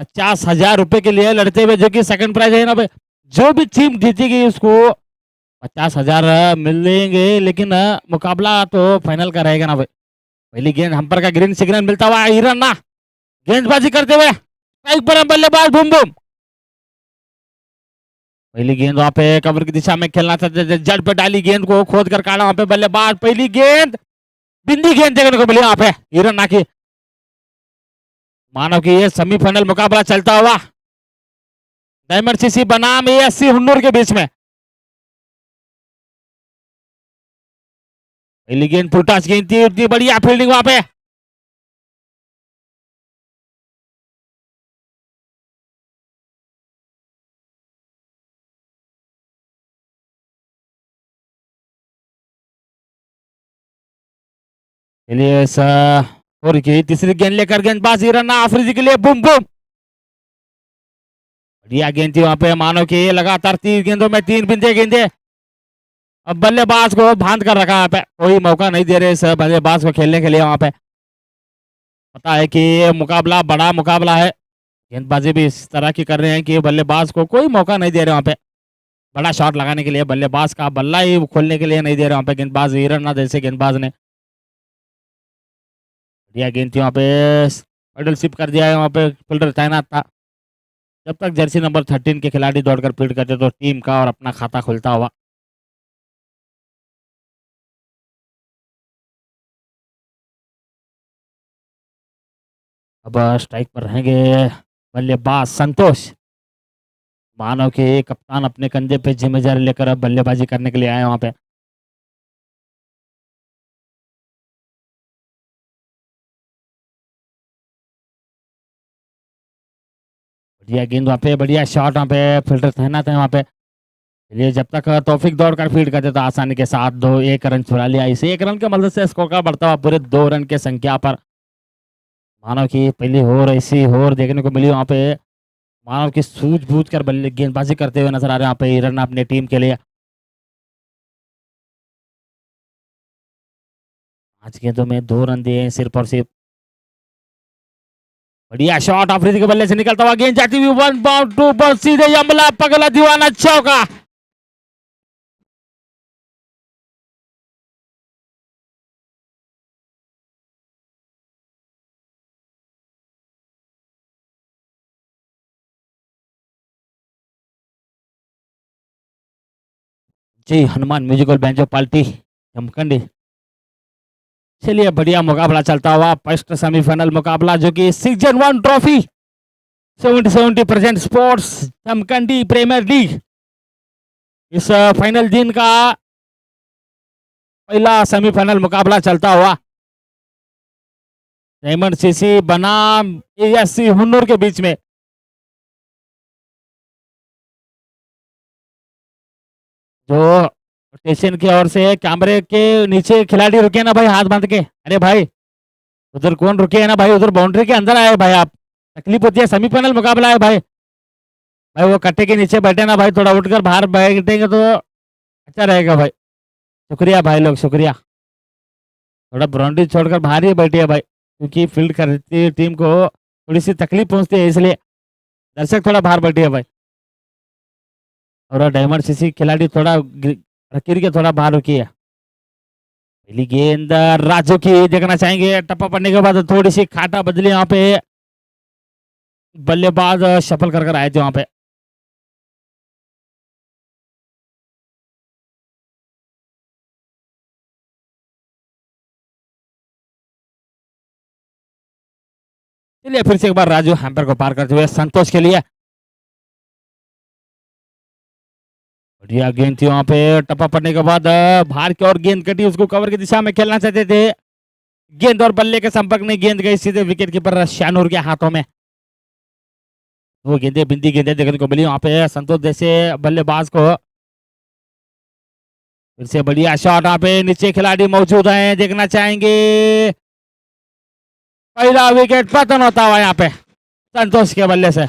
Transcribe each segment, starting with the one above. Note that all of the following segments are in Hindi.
50,000 रुपए के लिए लड़ते हुए, जो कि सेकंड प्राइज है ना भाई। जो भी टीम जीतेगी उसको 50,000 मिलेंगे, लेकिन मुकाबला तो फाइनल का रहेगा ना भाई। पहली गेंद हम्पर का ग्रीन सिग्नल मिलता हुआ हिरन ना गेंदबाजी करते हुए स्ट्राइक पर बल्लेबाज बूम बूम। पहली गेंद वहां पे कवर की दिशा में खेलना था, जड़ पे डाली गेंद को खोद कर काटा वहां पे बल्लेबाज। पहली गेंद बिंदी गेंद देखने को मिली वहां पे हिरन ना की। मानो कि ये सेमीफाइनल मुकाबला चलता हुआ डायमंड सीसी बनाम एएससी हुन्नूर के बीच में। पहली गेंद फुलटॉस गेंद थी, उतनी बढ़िया फील्डिंग वहां पे। चलिए और की तीसरी गेंद लेकर गेंदबाज हिरन ना आफरीदी के लिए बूम बूम। बढ़िया गेंद थी वहां पे, मानो कि लगातार 3 गेंदों में 3 गेंदे। अब बल्लेबाज को बांध कर रखा है, कोई मौका नहीं दे रहे इस बल्लेबाज को खेलने के लिए वहां पे। पता है कि ये मुकाबला बड़ा मुकाबला है। गेंदबाजी भी इस तरह की कर रहे हैं कि बल्लेबाज को कोई मौका नहीं दे रहे वहां पे बड़ा शॉट लगाने के लिए। बल्लेबाज का बल्ला ही खोलने के लिए नहीं दे रहे वहां पे गेंदबाज हिरन ना जैसे गेंदबाज ने। बढ़िया गेंद थी वहां पे, पेडल शिप कर दिया है वहां पे, फील्डर तैनात था। जब तक जर्सी नंबर 13 के खिलाड़ी दौड़कर फील्ड करते तो टीम का और अपना खाता खुलता हुआ। अब स्ट्राइक पर रहेंगे बल्लेबाज संतोष। मानो कि कप्तान अपने कंधे पे जिम्मेदारी लेकर अब बल्लेबाजी करने के लिए आए वहां पे। बढ़िया गेंद वहां पे, बढ़िया शॉट वहां पे, फील्डर तैनात है वहां पे। चलिए जब तक तौफिक दौड़ कर फील्ड करते तो आसानी के साथ 1 रन चुरा लिया। इस 1 रन के मदद से स्कोर का बढ़ता हुआ पूरे 2 रन के संख्या पर। मानो कि पहली होर ऐसी होर देखने को मिली वहां पे। मानो कि सूझबूझ कर बल्ले गेंदबाजी करते हुए नजर आ रहे हैं यहाँ पे हिरन अपने टीम के लिए। 5 गेंदों में 2 रन दिए सिर्फ और सिर्फ। बढ़िया शॉट अफरीदी के बल्ले से निकलता हुआ, गेंद जाती हुई 1 बाउंड 2 पर सीधे यमला पगला दीवाना चौका। जी Hanuman musical banjo party Jamkhandi. चलिए बढ़िया मुकाबला चलता हुआ फर्स्ट सेमीफाइनल मुकाबला, जो कि season 1 trophy 70 present sports Jamkhandi premier league इस फाइनल दिन का पहला सेमीफाइनल मुकाबला चलता हुआ डायमंड सीसी बनाम एएससी हुन्नूर के बीच में। जो स्टेशन की ओर से कैमरे के नीचे खिलाड़ी रुके ना भाई हाथ बांध के। अरे भाई उधर कौन रुके है ना भाई, उधर बाउंड्री के अंदर आए भाई आप। तकलीफ होती है, सेमीफाइनल मुकाबला है भाई। भाई वो कट्टे के नीचे बैठे ना भाई, थोड़ा उठकर बाहर बैठेंगे तो अच्छा रहेगा भाई। शुक्रिया भाई लोग, शुक्रिया। थोड़ा बाउंड्री छोड़कर बाहर ही बैठिए भाई, क्योंकि फील्ड करती टीम को थोड़ी सी तकलीफ पहुंचती है, इसलिए दर्शक थोड़ा बाहर बैठिए भाई। और डायमंड सीसी खिलाड़ी थोड़ा रकीर के थोड़ा बाहर रुकिए। पहली गेंद राजू की देखना चाहेंगे, टप्पा पड़ने के बाद थोड़ी सी खाटा बदली यहाँ पे। बल्लेबाज सफल कर कर आए थे वहां पे। चलिए फिर से एक बार राजू हैम्पर को पार करते हुए संतोष के लिए। बढ़िया गेंद थी वहां पे, टप्पा पड़ने के बाद बाहर की ओर गेंद कटी, उसको कवर की दिशा में खेलना चाहते थे। गेंद और बल्ले के संपर्क में गेंद गई सीधे विकेट कीपर शानूर के हाथों में। वो गेंदे बिंदी गेंदे देखने को मिली वहां पे संतोष जैसे बल्लेबाज को। फिर से बढ़िया शॉट वहां पे, नीचे खिलाड़ी मौजूद हैं, देखना चाहेंगे। पहला विकेट पतन होता हुआ यहाँ पे संतोष के बल्ले से।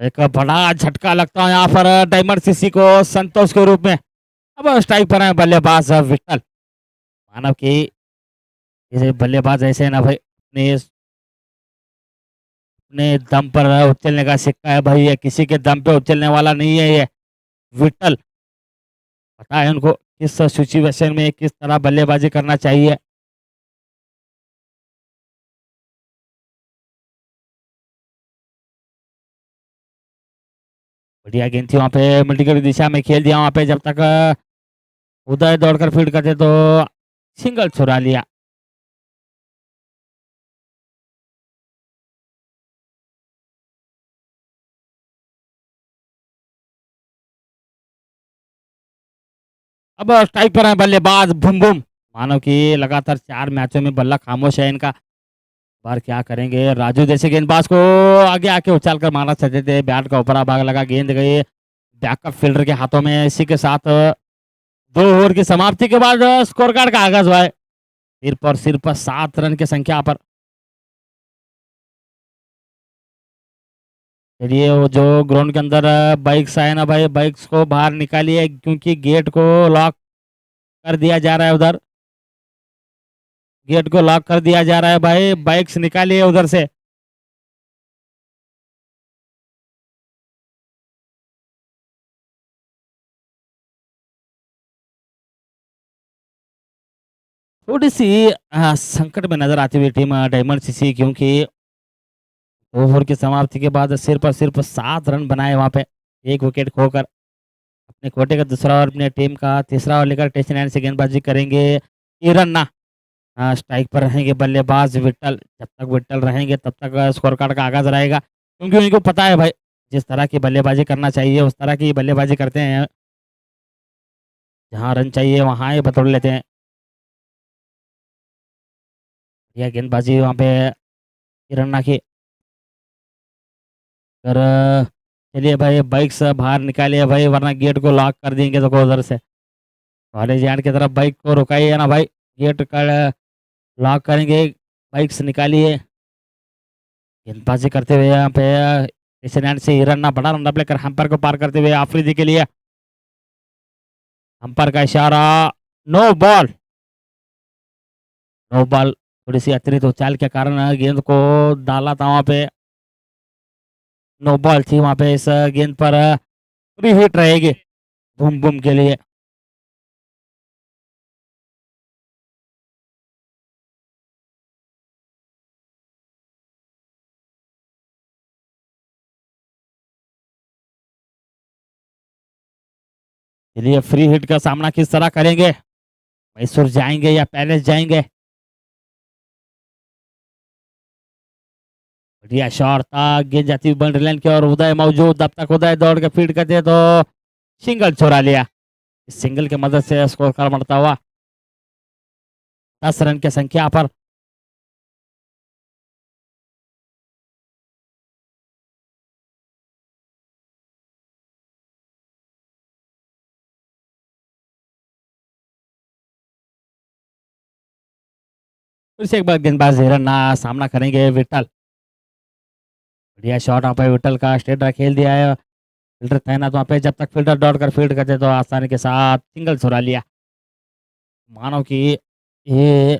एक बड़ा झटका लगता है यहाँ पर डायमंड सीसी को संतोष के रूप में। अब स्ट्राइक पर है बल्लेबाज विठल। मानव की ये बल्लेबाज ऐसे है ना भाई, अपने दम पर उछलने का सिक्का है भाई, ये किसी के दम पे उछलने वाला नहीं है ये विठल। पता है उनको किस सिचुएशन में किस तरह बल्लेबाजी करना चाहिए। बढ़िया गेंद थी वहाँ पे, मिल्टी की दिशा में खेल दिया वहाँ पे, जब तक उदय दौड़कर फील्ड करते तो सिंगल छुड़ा लिया। अब स्ट्राइक पर है बल्लेबाज बुम बुम। मानो कि लगातार 4 मैचों में बल्ला खामोश है इनका। बार क्या करेंगे राजू जैसे गेंदबाज को आगे आके उछाल कर मारना चाहते थे, बैट का ऊपरा भाग लगा, गेंद गई बैकअप फील्डर के हाथों में। इसी के साथ 2 ओवर की समाप्ति के बाद स्कोर कार्ड का आगाज हुआ है। सिर्फ 7 रन की संख्या पर। चलिए वो जो ग्राउंड के अंदर बाइक्स आए ना भाई, बाइक्स को बाहर निकालिए क्योंकि गेट को लॉक कर दिया जा रहा है उधर। गेट को लॉक कर दिया जा रहा है भाई, बाइक्स निकालिए उधर से। थोड़ी सी संकट में नजर आती हुई टीम डायमंड सीसी, क्योंकि ओवर की समाप्ति के बाद सिर्फ 7 रन बनाए वहां पे, एक विकेट खोकर। अपने कोटे का दूसरा ओवर अपने टीम का तीसरा ओवर लेकर टेस्ट लाइन से गेंदबाजी करेंगे इरन्ना। स्ट्राइक पर रहेंगे बल्लेबाज विट्टल। जब तक विट्टल रहेंगे तब तक स्कोर कार्ड का आगाज रहेगा, क्योंकि उनको पता है भाई जिस तरह की बल्लेबाजी करना चाहिए उस तरह की बल्लेबाजी करते हैं। जहाँ रन चाहिए वहाँ ही बटोर लेते हैं। यह गेंदबाजी वहाँ पे इरन्ना की। कर चलिए भाई, बाइक से बाहर निकालिए भाई, वरना गेट को लॉक कर देंगे तो उधर से कॉलेज यार्ड की तरफ बाइक को रुकाइए ना भाई। गेट का लॉक करेंगे, बाइक से निकालिए। गेंदबाजी करते हुए यहाँ पे ईशान से हिरन्ना बड़ा रन लेकर हम्पर को पार करते हुए आफरीदी के लिए। हम्पर का इशारा, नो बॉल। No ball. थोड़ी सी अतिरिक्त उछाल के कारण गेंद को डाला था वहां पे, नो बॉल थी वहां पे। इस गेंद पर फ्री हिट रहेगी बूम बूम के लिए। चलिए फ्री हिट का सामना किस तरह करेंगे, मैसूर जाएंगे या पैलेस जाएंगे। बढ़िया शॉट था, गेंद जाती हुई बाउंड्री लाइन की और उदय मौजूद, तब तक उदय दौड़ के फील्ड करते तो सिंगल छोड़ा लिया। इस सिंगल की मदद से स्कोर कार्ड बढ़ता हुआ 10 रन की संख्या पर। फिर से एक बार गेंदबाज हिरन सामना करेंगे विठल। बढ़िया शॉट वहाँ पे विठल का, स्ट्रेट ड्राइव खेल दिया है। फील्डर तैनात वहाँ पे, जब तक फील्डर दौड़ कर फील्ड करते तो आसानी के साथ सिंगल छुड़ा लिया। मानो कि ये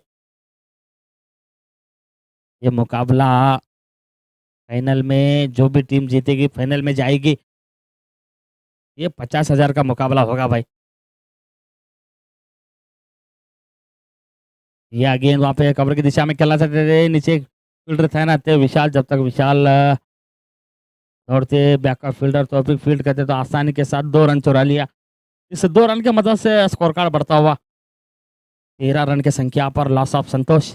ये मुकाबला फाइनल में जो भी टीम जीतेगी फाइनल में जाएगी। ये 50,000 का मुकाबला होगा भाई। ये अगेन वहाँ पे कवर की दिशा में खेलना चाहते थे, नीचे एक फील्डर तैनात थे विशाल, जब तक विशाल दौड़ते बैकअप फील्डर तो अभी फील्ड करते तो आसानी के साथ 2 रन चुरा लिया। इस 2 रन की मदद से स्कोर कार्ड बढ़ता हुआ 13 रन की संख्या पर लॉस ऑफ संतोष।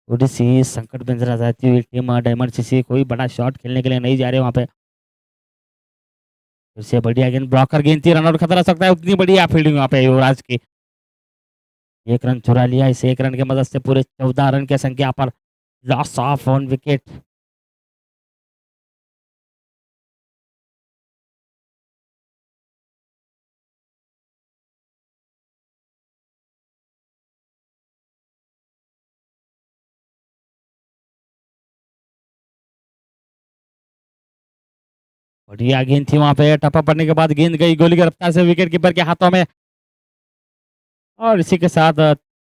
थोड़ी सी संकट में नजर आती हुई टीम डायमंड सीसी कोई बड़ा शॉट खेलने के लिए नहीं जा रहे वहाँ पे। फिर से बढ़िया गेंद, ब्लॉकर गेंद थी, रनआउट खतरा सकता है, उतनी बढ़िया फील्डिंग वहाँ पे युवराज की। 1 रन चुरा लिया, इस 1 रन की मदद से पूरे 14 रन की संख्या पर लॉस ऑफ 1 विकेट। बढ़िया गेंद थी वहां पे, टप्पा पड़ने के बाद गेंद गई गोली की रफ्तार से विकेट कीपर के हाथों में। और इसी के साथ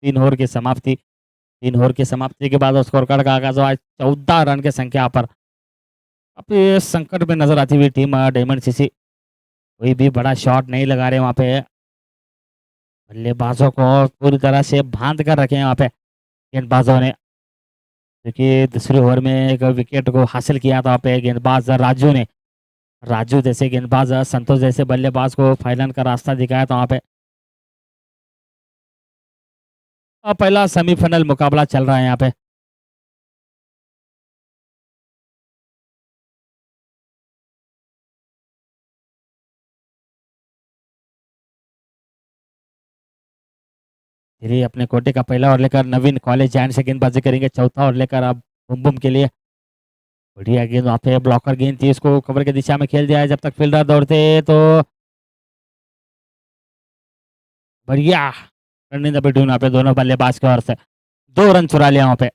3 ओवर की समाप्ति के बाद स्कोर कार्ड का आगाज हुआ 14 रन के संख्या पर। अब ये संकट में नजर आती हुई टीम डायमंड सीसी, कोई भी बड़ा शॉट नहीं लगा रहे वहां पे। बल्लेबाजों को पूरी तरह से बांध कर रखे हैं वहां पे गेंदबाजों ने, क्योंकि दूसरे ओवर में एक विकेट को हासिल किया था वहाँ पे गेंदबाज राजू ने। राजू जैसे गेंदबाज, संतोष जैसे बल्लेबाज को फाइनल का रास्ता दिखाया था वहाँ पे। और पहला सेमीफाइनल मुकाबला चल रहा है यहाँ पे। धीरे अपने कोटे का पहला ओवर लेकर नवीन कॉलेज जैन से गेंदबाजी करेंगे, चौथा ओवर लेकर अब बुम बुम के लिए। बढ़िया गेंद वहाँ पे, ब्लॉकर गेंद थी, उसको कवर की दिशा में खेल दिया है जब तक फील्डर दौड़ते तो। बढ़िया रनिंग द बिटवीन वहाँ पे दोनों बल्लेबाज की ओर से 2 रन चुरा लिया वहाँ पे।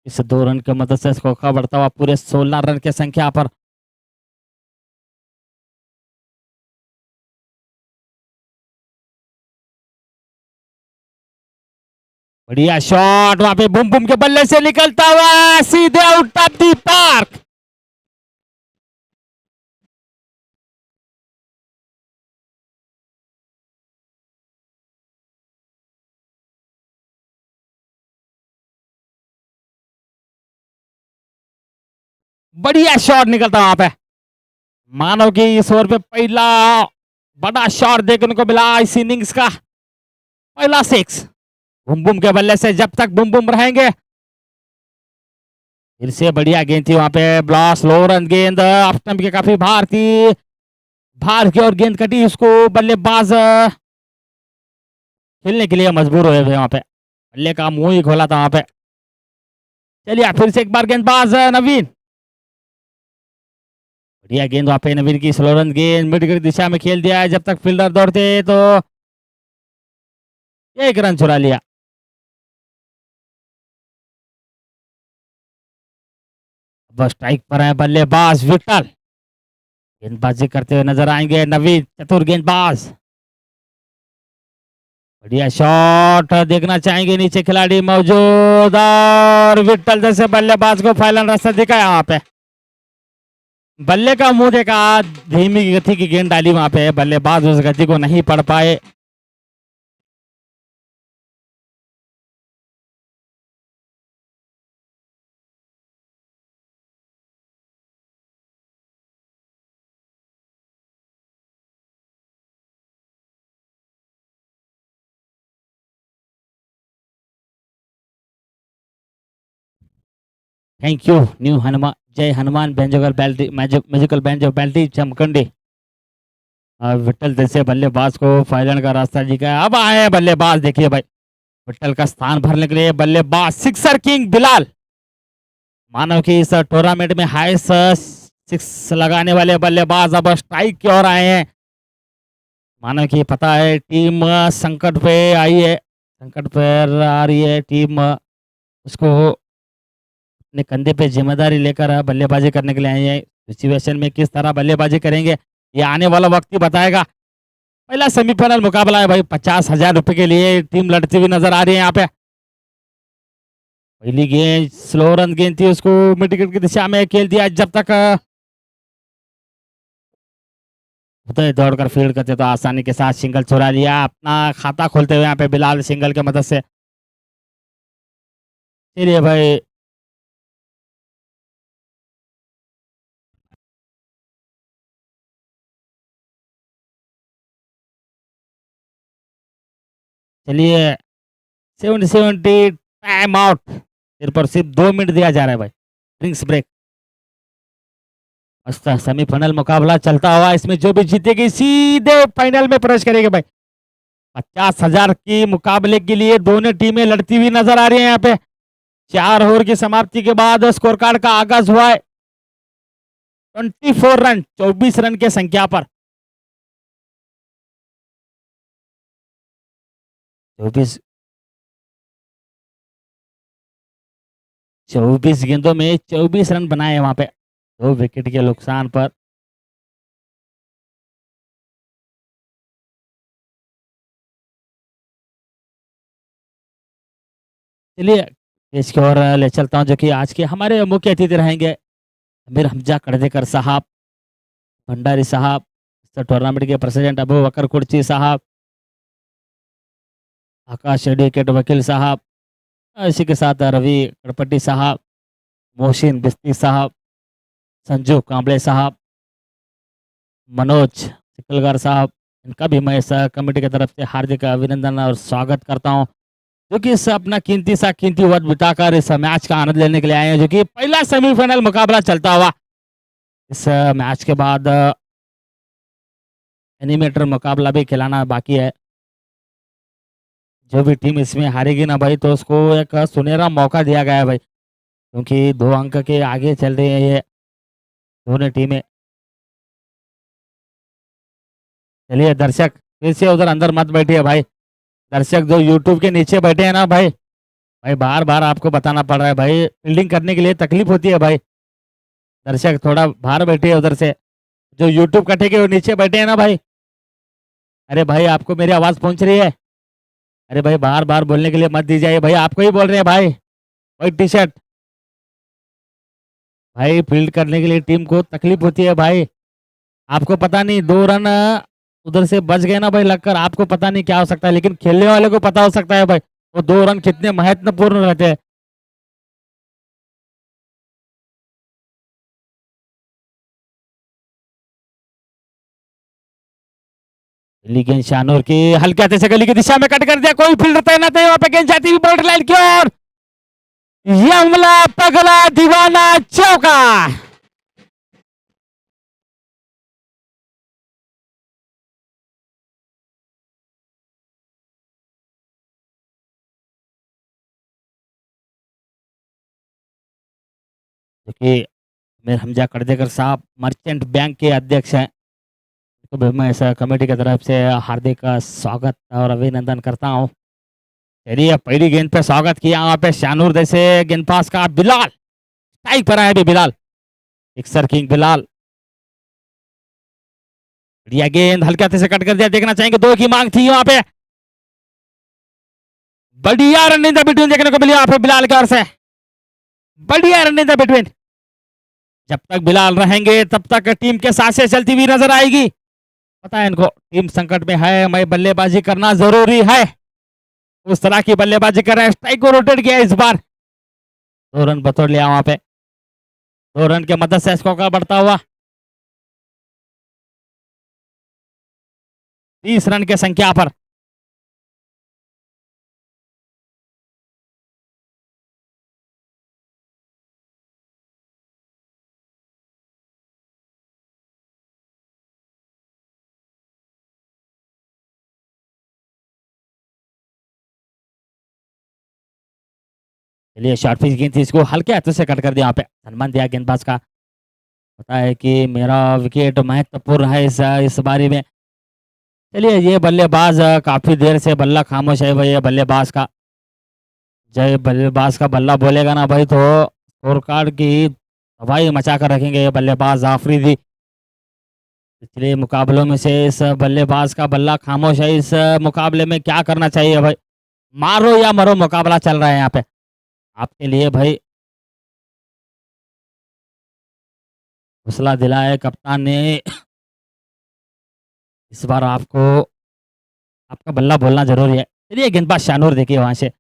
इस 2 रन की मदद से स्कोर बढ़ता हुआ पूरे 16 रन की संख्या पर। बढ़िया शॉट वहां पे बुम बुम के बल्ले से निकलता हुआ सीधे आउट ऑफ दी पार्क। बढ़िया शॉट निकलता वहां पे, मानो कि इस ओवर पे पहला बड़ा शॉट देखने को मिला इस इनिंग्स का, पहला 6 बुम बुम के बल्ले से। जब तक बुम बुम रहेंगे, फिर से बढ़िया गेंद थी वहां पे, ब्लास्ट लो रन गेंद ऑफ स्टंप के काफी बाहर थी, बाहर की और गेंद कटी, उसको बल्लेबाज खेलने के लिए मजबूर हुए थे वहां पे, बल्ले का मुंह ही खोला था वहां पे। चलिए फिर से एक बार गेंदबाज नवीन, बढ़िया गेंद वहां पे नवीन की स्लो रन गेंद मिड की दिशा में खेल दिया है जब तक फील्डर दौड़ते तो 1 रन चुरा लिया। बस स्ट्राइक पर है बल्लेबाज विठल, गेंदबाजी करते हुए नजर आएंगे नवीन, चतुर गेंदबाज। बढ़िया शॉट देखना चाहेंगे, नीचे खिलाड़ी मौजूद और विठल जैसे बल्लेबाज को फाइनल रास्ता दिखाया वहां पे, बल्ले का मुंह देखा, धीमी गति की गेंद डाली वहां पे, बल्लेबाज उस गति को नहीं पढ़ पाए। थैंक यू न्यू हनुमान, जय हनुमान बेंजोगल बैल्टी मैजिकल बेंजो बैल्टी जमखंडी। विठल जैसे बल्लेबाज को फाइनल का रास्ता दिखाया। अब आए हैं बल्लेबाज, देखिए भाई विठल का स्थान भरने के लिए बल्लेबाज सिक्सर किंग बिलाल, मानो कि इस टूर्नामेंट में हाईएस्ट 6 लगाने वाले बल्लेबाज अब स्ट्राइक की ओर आए हैं। मानो कि पता है टीम संकट पे आई है, संकट पर आ रही है टीम, उसको अपने कंधे पे जिम्मेदारी लेकर बल्लेबाजी करने के लिए आई है। सिचुएशन में किस तरह बल्लेबाजी करेंगे ये आने वाला वक्त ही बताएगा। पहला सेमीफाइनल मुकाबला है भाई, 50,000 रुपए के लिए टीम लड़ती हुई नजर आ रही है यहाँ पे। पहली गेंद स्लो रन गेंद थी, उसको मिड विकेट की दिशा में खेल दिया जब तक उधर दौड़कर फील्ड करते तो आसानी के साथ सिंगल चुरा लिया, अपना खाता खोलते हुए यहाँ पे बिलाल सिंगल की मदद से। चलिए भाई, चलिए 70 टाइम आउट, सिर्फ और सिर्फ 2 मिनट दिया जा रहा है भाई, ड्रिंक्स ब्रेक। सेमीफाइनल मुकाबला चलता हुआ, इसमें जो भी जीतेगी सीधे फाइनल में प्रवेश करेगी भाई। 50,000 की मुकाबले के लिए दोनों टीमें लड़ती हुई नजर आ रही है यहाँ पे। 4 ओवर की समाप्ति के बाद स्कोर कार्ड का आगाज हुआ है 24 रन, 24 रन के संख्या पर। 24 24 गेंदों में 24 रन बनाए वहां पे 2 विकेट के नुकसान पर। चलिए देश की ओर ले चलता हूँ, जो कि आज के हमारे मुख्य अतिथि रहेंगे अमीर हमजा कड़देकर साहब, भंडारी साहब, इस टूर्नामेंट के प्रेसिडेंट अबू बकर कुर्ची साहब, आकाश एडवोकेट वकील साहब, इसी के साथ रवि गणपति साहब, मोहसिन बिस्ती साहब, संजू कांबले साहब, मनोज सिकलगर साहब, इनका भी मैं इस कमेटी की तरफ से हार्दिक अभिनंदन और स्वागत करता हूं, जो कि इस अपना कीमती सा कीमती वक्त बिताकर इस मैच का आनंद लेने के लिए आए हैं, जो कि पहला सेमीफाइनल मुकाबला चलता हुआ। इस मैच के बाद एनिमेटर मुकाबला भी खिलाना बाकी है। जो भी टीम इसमें हारेगी ना भाई, तो उसको एक सुनहरा मौका दिया गया है भाई, क्योंकि 2 अंक के आगे चल रही है ये दोनों टीमें। चलिए दर्शक फिर से उधर अंदर मत बैठिए भाई। दर्शक जो यूट्यूब के नीचे बैठे हैं ना भाई, भाई बार बार आपको बताना पड़ रहा है भाई, फील्डिंग करने के लिए तकलीफ होती है भाई। दर्शक थोड़ा बाहर बैठिए उधर से, जो यूट्यूब कटे के वो नीचे बैठे हैं ना भाई। अरे भाई आपको मेरी आवाज़ पहुंच रही है? अरे भाई बार बार बोलने के लिए मत दीजिए भाई, आपको ही बोल रहे हैं भाई। भाई टी शर्ट, भाई फील्ड करने के लिए टीम को तकलीफ होती है भाई। आपको पता नहीं 2 रन उधर से बच गए ना भाई लगकर, आपको पता नहीं क्या हो सकता है, लेकिन खेलने वाले को पता हो सकता है भाई वो 2 रन कितने महत्वपूर्ण रहते हैं। पहली गेंद शानूर की हल्के हाथे से गली की दिशा में कट कर दिया, कोई फील्डर तैनात है वहां पे, गेंद जाती हुई बाउंड्री लाइन की ओर, ये हमला पगला दीवाना चौका। देखिए मेरे हमजा करदेकर साहब मर्चेंट बैंक के अध्यक्ष हैं, तो भी मैं इस कमेटी की तरफ से हार्दिक स्वागत और अभिनंदन करता हूँ। चलिए पहली गेंद पे स्वागत किया वहाँ पे शानूर जैसे गेंदबाज का बिलाल, स्ट्राइक पर आया भी बिलाल, सिक्सर किंग बिलाल। बढ़िया गेंद हल्के हाथे से कट कर दिया, देखना चाहेंगे 2 की मांग थी वहां पे, बढ़िया रणनीति बिटवीन देखने को मिली वहां पे बिलाल की ओर से, बढ़िया रणनीति बिटवीन। जब तक बिलाल रहेंगे तब तक टीम के सांसें चलती हुई नजर आएगी। पता है इनको टीम संकट में है, मैं बल्लेबाजी करना जरूरी है, उस तरह की बल्लेबाजी कर रहे हैं, स्ट्राइक को रोटेट किया इस बार, 2 रन बतौर लिया वहां पे, 2 रन के मदद से स्कोर बढ़ता हुआ 30 रन के संख्या पर। चलिए शॉर्ट पिच गेंद थी, इसको हल्के हाथों से कट कर दिया, यहाँ पे सन्मान दिया गेंदबाज का, पता है कि मेरा विकेट महत्वपूर्ण है इस बारी में। चलिए ये बल्लेबाज काफी देर से बल्ला खामोश है भाई, ये बल्लेबाज का, जय बल्लेबाज का बल्ला बोलेगा ना भाई, तो स्कोर कार्ड की तबाही मचा कर रखेंगे ये बल्लेबाज आफरीदी। पिछले मुकाबलों में से इस बल्लेबाज का बल्ला खामोश है, इस मुकाबले में क्या करना चाहिए भाई, मारो या मरो मुकाबला चल रहा है यहाँ पे आपके लिए भाई। हौसला दिलाए कप्तान ने, इस बार आपको आपका बल्ला बोलना जरूरी है। चलिए गेंदबाज शानूर देखिए वहां से,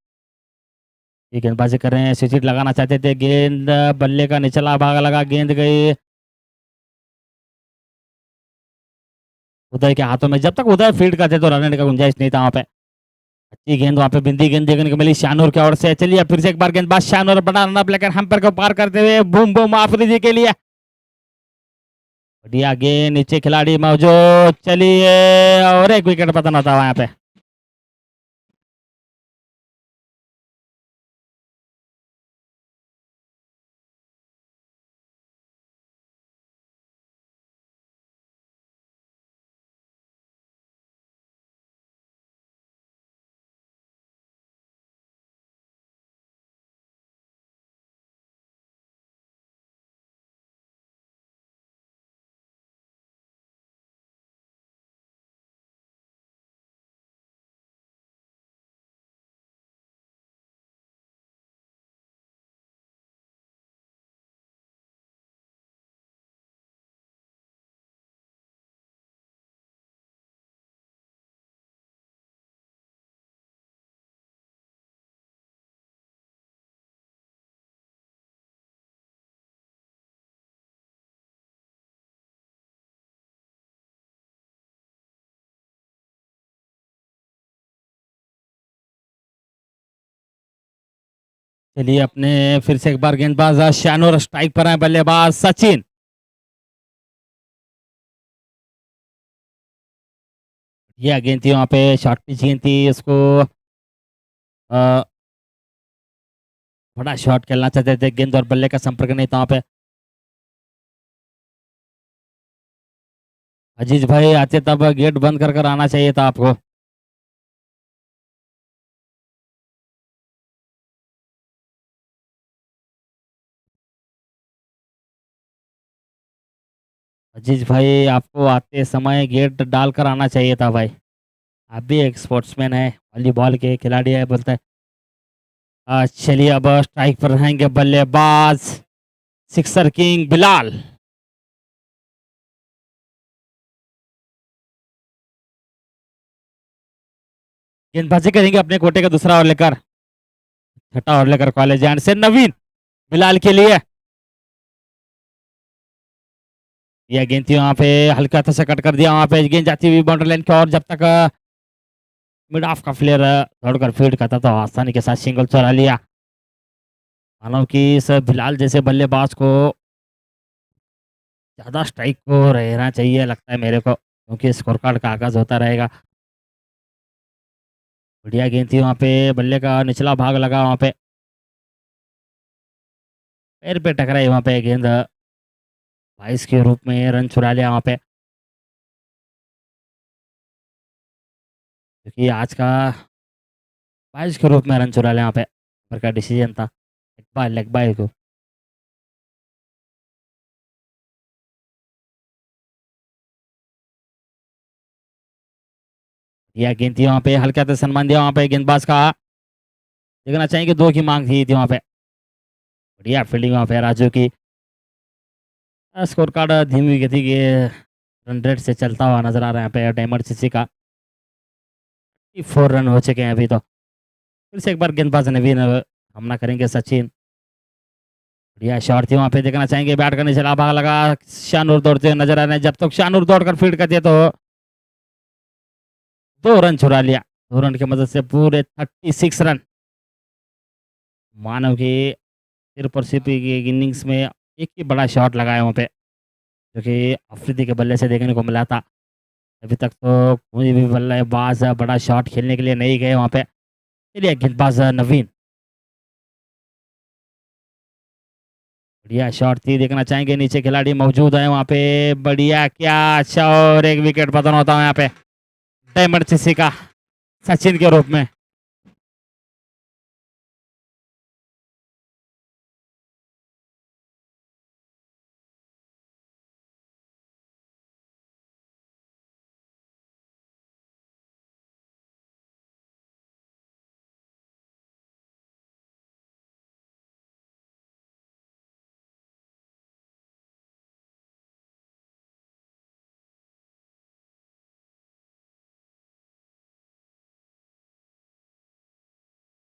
ये गेंदबाजी कर रहे हैं, स्विच लगाना चाहते थे, गेंद बल्ले का निचला भाग लगा, गेंद गई उदय के हाथों में, जब तक उदय फील्ड करते तो रन का गुंजाइश नहीं था वहां पे। अच्छी गेंद वहां पे बिंदी गेंद देखने को मिली शानूर की ओर से। चलिए फिर से एक बार गेंदबाज शानूर बड़ा रन अप लेकर हम पर को पार करते हुए बूम बूम आफरीदी के लिए, बढ़िया गेंद, नीचे खिलाड़ी मौजूद, चलिए और एक विकेट पतन होता वहां पे। चलिए अपने फिर से एक बार गेंदबाज शानूर स्ट्राइक पर है, बल्लेबाज सचिन। ये गेंद थी वहां पे, शॉर्ट पिच गेंद थी, उसको अ, बड़ा शॉट खेलना चाहते थे, गेंद और बल्ले का संपर्क नहीं था वहां पे। अजीज भाई आते तब गेट बंद कर कर आना चाहिए था आपको। अजीज भाई आपको आते समय गेट डालकर आना चाहिए था भाई। आप भी एक स्पोर्ट्समैन है, वॉलीबॉल के खिलाड़ी है बोलते हैं। चलिए अब स्ट्राइक पर रहेंगे बल्लेबाज सिक्सर किंग बिलाल। गेंदबाजी करेंगे अपने कोटे का दूसरा ओवर लेकर, छठा ओवर लेकर कॉलेज एंड से नवीन बिलाल के लिए। यह गेंद थी वहां पे, हल्का सा कट कर दिया वहां पे, गेंद जाती हुई बाउंड्री लाइन की ओर, जब तक मिड ऑफ का प्लेयर दौड़कर फील्ड करता तो आसानी के साथ सिंगल चौरा लिया। मानो कि इस बिलाल जैसे बल्लेबाज को ज़्यादा स्ट्राइक को रहना चाहिए लगता है मेरे को, क्योंकि स्कोर कार्ड का आगाज होता रहेगा। बढ़िया गेंद थी वहाँ पे, बल्ले का निचला भाग लगा वहाँ पे, पैर पे टकराई वहाँ पे गेंद, 22 के रूप में रन चुरा लिया वहाँ पे, क्योंकि आज का 22 के रूप में रन चुरा लिया वहाँ पे, पर का डिसीजन था लेग बाय को। यह गेंद थी वहाँ पे, हल्का सा सम्मान दिया वहाँ पे गेंदबाज का, देखना चाहेंगे 2 की मांग थी वहाँ पे। बढ़िया फील्डिंग वहाँ पे राजू की। स्कोर कार्ड धीमी गति के रन रेट से चलता हुआ नजर आ रहा है यहाँ पे डायमंड सीसी का। 4 रन हो चुके हैं अभी तो। फिर से एक बार गेंदबाज नवीन हमला करेंगे सचिन। बढ़िया शॉट थी वहाँ पे, देखना चाहेंगे बैट करने चला भाग लगा, शानूर दौड़ते हुए नजर आ रहे हैं, जब तक शानूर दौड़कर फील्ड करते तो 2 रन चुरा लिया। 2 रन की मदद से पूरे 36 रन। मानव की सिर्फ और सिर्फ की इनिंग्स में एक ही बड़ा शॉट लगाया वहाँ पे, जो कि अफरीदी के बल्ले से देखने को मिला था। अभी तक तो कोई भी बल्लेबाज बड़ा शॉट खेलने के लिए नहीं गए वहाँ पे। चलिए गेंदबाज नवीन, बढ़िया शॉट थी, देखना चाहेंगे नीचे खिलाड़ी मौजूद है वहाँ पे, बढ़िया क्या अच्छा, और एक विकेट पतन होता है यहाँ पे डायमंड सीसी का सचिन के रूप में।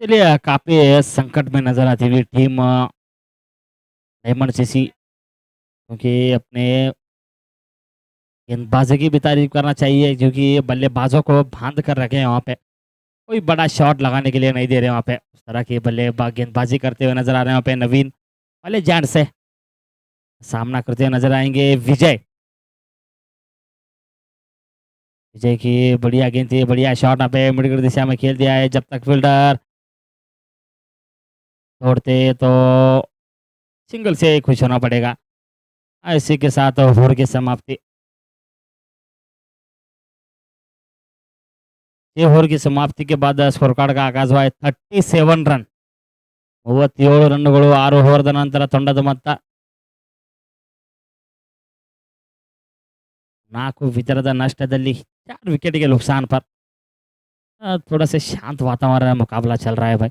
चलिए काफी संकट में नजर आती हुई टीम डायमंड सीसी, क्योंकि अपने गेंदबाजी की भी तारीफ करना चाहिए, क्योंकि बल्लेबाजों को बांध कर रखे हैं वहाँ पे, कोई बड़ा शॉट लगाने के लिए नहीं दे रहे वहाँ पे। उस तरह की बल्लेबाज गेंदबाजी करते हुए नजर आ रहे हैं वहाँ पे नवीन। पहले जैंट से सामना करते हुए नजर आएंगे विजय। विजय की बढ़िया गेंद थी, बढ़िया शॉट यहाँ पे मिडल दिशा में खेल दिया है, जब तक फील्डर छोड़ते तो सिंगल से खुश होना पड़ेगा। इसी के साथ ओवर की समाप्ति। ये ओवर की समाप्ति के बाद स्कोर कार्ड का आगाज हुआ है 37 रन, 37 ರನ್ಗಳು 6 ಓವರ್ದ ನಂತರ ತಂಡದ ಮೊತ್ತ 4 ವಿಕೆಟದ नष्टದಲ್ಲಿ 4 विकेट के नुकसान पर थोड़ा से शांत वातावरण में मुकाबला चल रहा है भाई,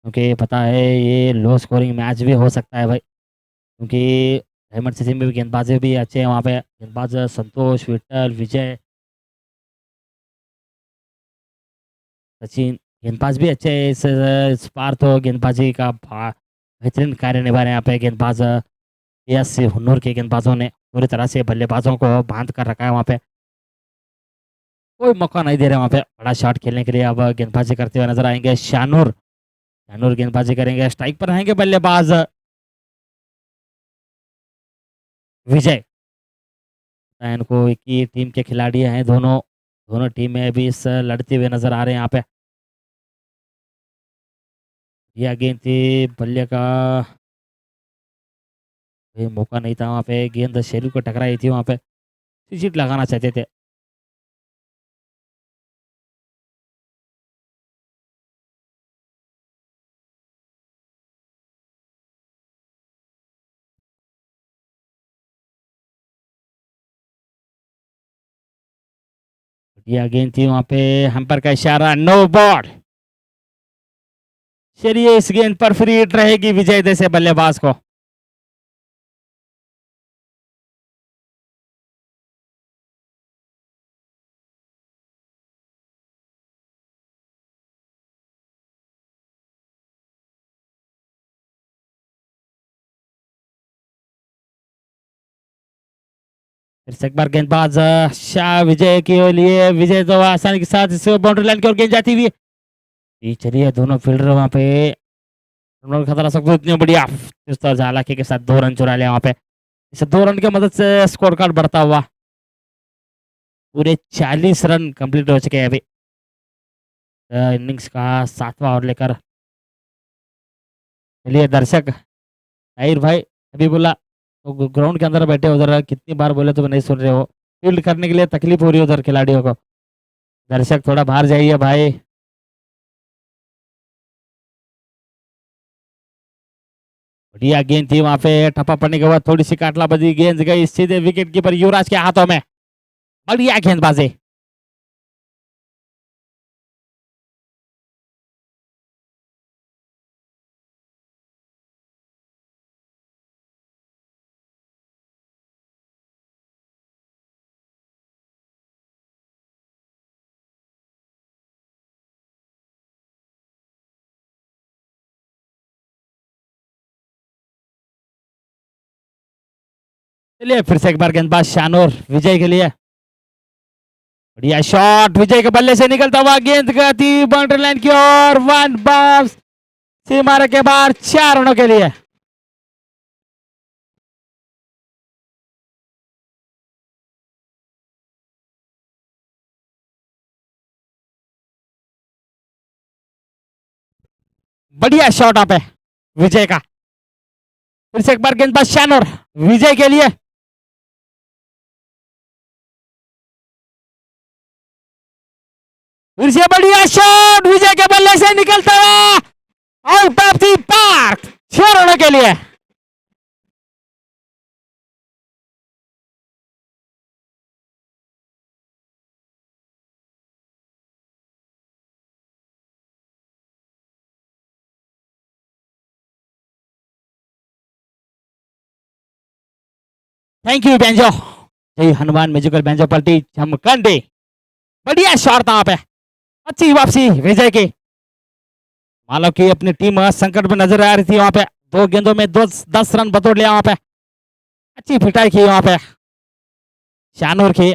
क्योंकि पता है ये लो स्कोरिंग मैच भी हो सकता है भाई, क्योंकि डायमंड सीसी में भी गेंदबाजी भी अच्छे हैं वहाँ पे, गेंदबाज संतोष, विठल, विजय, सचिन, गेंदबाज भी अच्छे हैं इस बार तो गेंदबाजी का बेहतरीन कार्य निभा रहे हैं यहाँ पे गेंदबाज एस हुन्नूर के गेंदबाजों ने पूरी तरह से बल्लेबाजों को बांध कर रखा है वहाँ पे, कोई मौका नहीं दे रहे वहाँ पे बड़ा शॉट खेलने के लिए। अब गेंदबाजी करते हुए नजर आएंगे शानूर। शानूर गेंदबाजी करेंगे, स्ट्राइक पर रहेंगे बल्लेबाज विजय। इनको एक ही टीम के खिलाड़ी हैं, दोनों दोनों टीमें अभी इस लड़ते हुए नजर आ रहे हैं यहाँ पे। यह गेंद थी बल्ले का, मौका नहीं था वहाँ पे, गेंद शेरू को टकराई थी वहाँ पे, चिट लगाना चाहते थे। यह गेंद थी वहाँ पे, हम्पर का इशारा, नो बॉल। चलिए इस गेंद पर फ्री हिट रहेगी विजय जैसे बल्लेबाज को। फिर से एक बार गेंदबाज शाह विजय के लिए, विजय तो आसानी के साथ इस बाउंड्री लाइन की ओर गेंद जाती हुई। चलिए दोनों फील्डर वहां पे खतरा सकते इतनी बढ़िया इस तरह झालाकी के साथ 2 रन चुरा लिया वहां पे। इसे 2 रन की मदद से स्कोर कार्ड बढ़ता हुआ पूरे 40 रन कंप्लीट हो चुके हैं अभी इनिंग्स का 7वां ओवर लेकर। चलिए दर्शक ताहिर भाई अभी बोला तो ग्राउंड के अंदर बैठे उधर, कितनी बार बोले तो नहीं सुन रहे हो, फील्ड करने के लिए तकलीफ हो रही है उधर खिलाड़ियों को। दर्शक थोड़ा बाहर जाइए भाई। बढ़िया गेंद थी वहां पे, ठप्पा पड़ने के बाद थोड़ी सी काटला बजी, गेंद गई सीधे विकेट कीपर युवराज के हाथों में। बढ़िया गेंदबाजी। चलिए फिर से एक बार गेंदबाज शानूर विजय के लिए, बढ़िया शॉट विजय के बल्ले से निकलता हुआ, गेंद गती बाउंड्री लाइन की ओर, 1 बाउंस सीमा के बाहर, 4 रनों के लिए। बढ़िया शॉट आप है विजय का। फिर से एक बार गेंदबाज शानूर विजय के लिए, फिर से बढ़िया शॉट विजय के बल्ले से निकलता हुआ, आउट ऑफ दी पार्क, 6 रनों के लिए। थैंक यू बैंजो, जय हनुमान म्यूजिकल बैंजो पलटी झमकंडी। बढ़िया शॉट था वहां पे, अच्छी वापसी विजय की। मानो कि अपनी टीम संकट में नजर आ रही थी वहां पे, 2 गेंदों में 10 रन बतौर लिया वहां पे, अच्छी पिटाई की वहां पे शानूर की।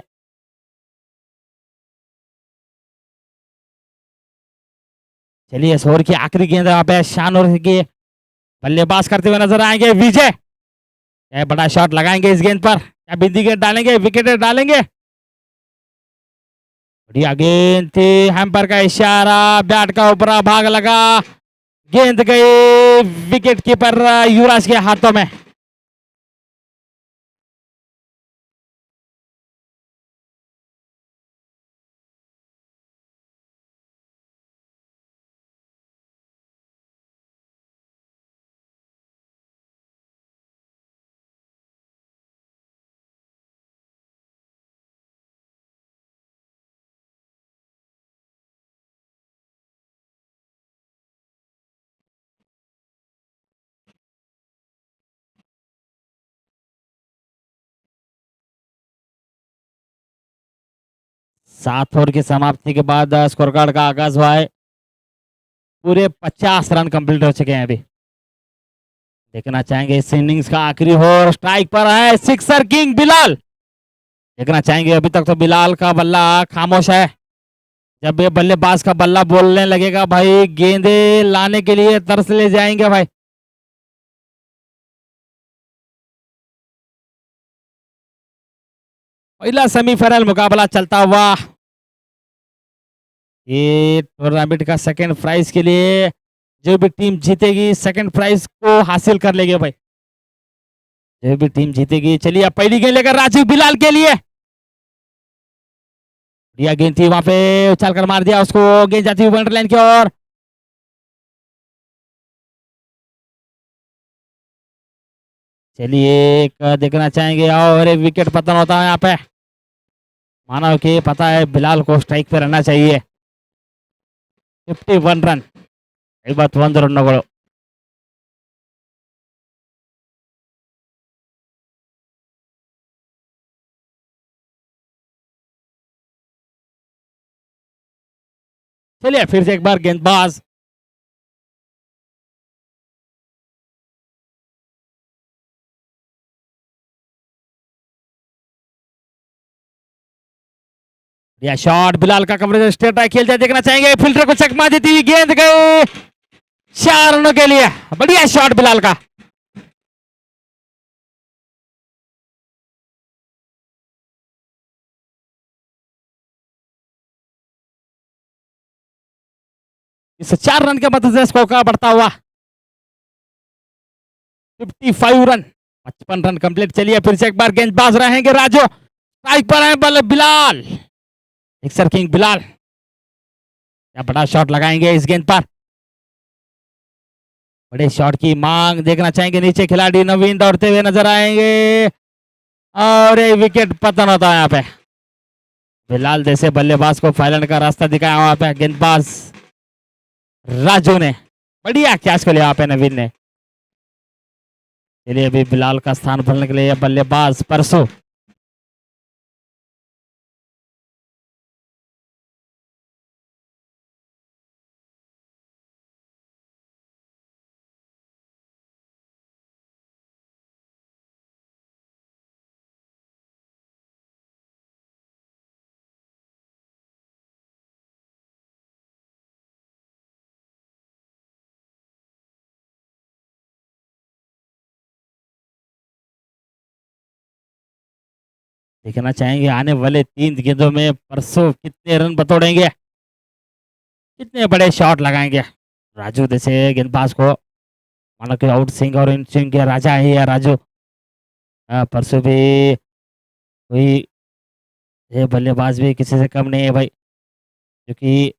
चलिए इस ओवर की आखिरी गेंद वहां पे शानूर की, बल्लेबाज करते हुए नजर आएंगे विजय। क्या बड़ा शॉट लगाएंगे इस गेंद पर, क्या बिंदी गेंद डालेंगे, विकेट डालेंगे। बढ़िया गेंद थी, हैम्पर का इशारा, बैट का ऊपरा भाग लगा, गेंद गई विकेट कीपर युवराज के हाथों में। सात ओवर की समाप्ति के बाद स्कोर कार्ड का आगाज हुआ है, पूरे 50 रन कंप्लीट हो चुके हैं अभी। देखना चाहेंगे इस इनिंग्स का आखिरी ओवर, स्ट्राइक पर है सिक्सर किंग बिलाल। देखना चाहेंगे, अभी तक तो बिलाल का बल्ला खामोश है, जब ये बल्लेबाज का बल्ला बोलने लगेगा भाई गेंदे लाने के लिए तरस ले जाएंगे भाई। पहला सेमीफाइनल मुकाबला चलता हुआ ये टूर्नामेंट का सेकंड प्राइज के लिए जो भी टीम जीतेगी सेकंड प्राइज को हासिल कर लेगी भाई। जो भी टीम जीतेगी चलिए अब पहली गेंद लेकर राजीव बिलाल के लिए बढ़िया गेंद थी वहां पे उछाल कर मार दिया उसको गेंद जाती हुई बाउंड्री लाइन की ओर। चलिए एक देखना चाहेंगे और एक विकेट पतन होता है यहाँ पे। मानो कि पता है बिलाल को स्ट्राइक पे रहना चाहिए। 51 ರನ್ 51 ರನ್ನುಗಳು। चलिए फिर से एक बार गेंदबाज या शॉट बिलाल का कवरेज स्ट्रेट ड्राइव खेलते देखना चाहेंगे फील्डर को चकमा देती हुई गेंद गए 4 रनों के लिए। बढ़िया शॉट बिलाल का। इस 4 रन के मदद से स्कोर का बढ़ता हुआ 55 रन 55 रन कंप्लीट। चलिए फिर से एक बार गेंदबाज रहेंगे राजू स्ट्राइक पर है बल्ले बिलाल सिक्सर किंग बिलाल क्या बड़ा शॉट लगाएंगे इस गेंद पर। बड़े शॉट की मांग देखना चाहेंगे नीचे खिलाड़ी नवीन दौड़ते हुए नजर आएंगे और एक विकेट पतन होता है यहाँ पे। बिलाल जैसे बल्लेबाज को फाइनल का रास्ता दिखाया वहां पे गेंदबाज राजू ने बढ़िया कैच को लिया वहां पे नवीन ने। चलिए अभी बिलाल का स्थान भरने के लिए बल्लेबाज परसों देखना चाहेंगे आने वाले 3 गेंदों में परसों कितने रन बतोड़ेंगे कितने बड़े शॉट लगाएंगे राजू जैसे गेंदबाज को। मानो कि आउट सिंह और इन सिंह के राजा ही है राजू। परसों भी कोई ये बल्लेबाज भी किसी से कम नहीं है भाई क्योंकि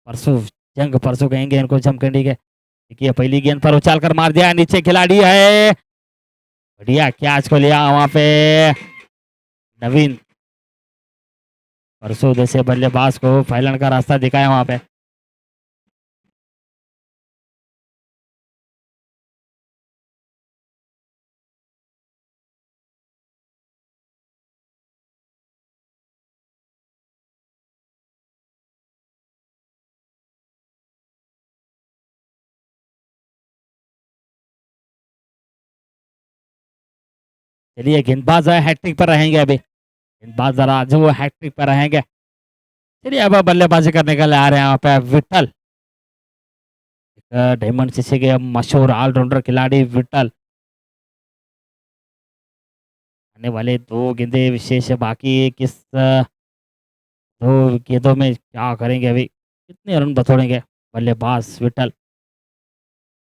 परसों जंग परसों कहेंगे इनको जमखंडी के। देखिए पहली गेंद पर उछाल कर मार दिया नीचे खिलाड़ी है बढ़िया कैच को लिया वहां पे नवीन परसों जैसे बल्लेबाज को फाइनल का रास्ता दिखाया वहां पे। चलिए गेंदबाज हैट्रिक पर रहेंगे अभी गेंदबाज जरा जो वो हैट्रिक पर रहेंगे। चलिए अब बल्लेबाजी करने के लिए आ रहे हैं यहाँ पे विठल डायमंड सीसी के मशहूर ऑलराउंडर खिलाड़ी विठल। आने वाले 2 गेंदे विशेष बाकी किस 2 गेंदों में क्या करेंगे अभी कितने रन बतोड़ेंगे बल्लेबाज विठल।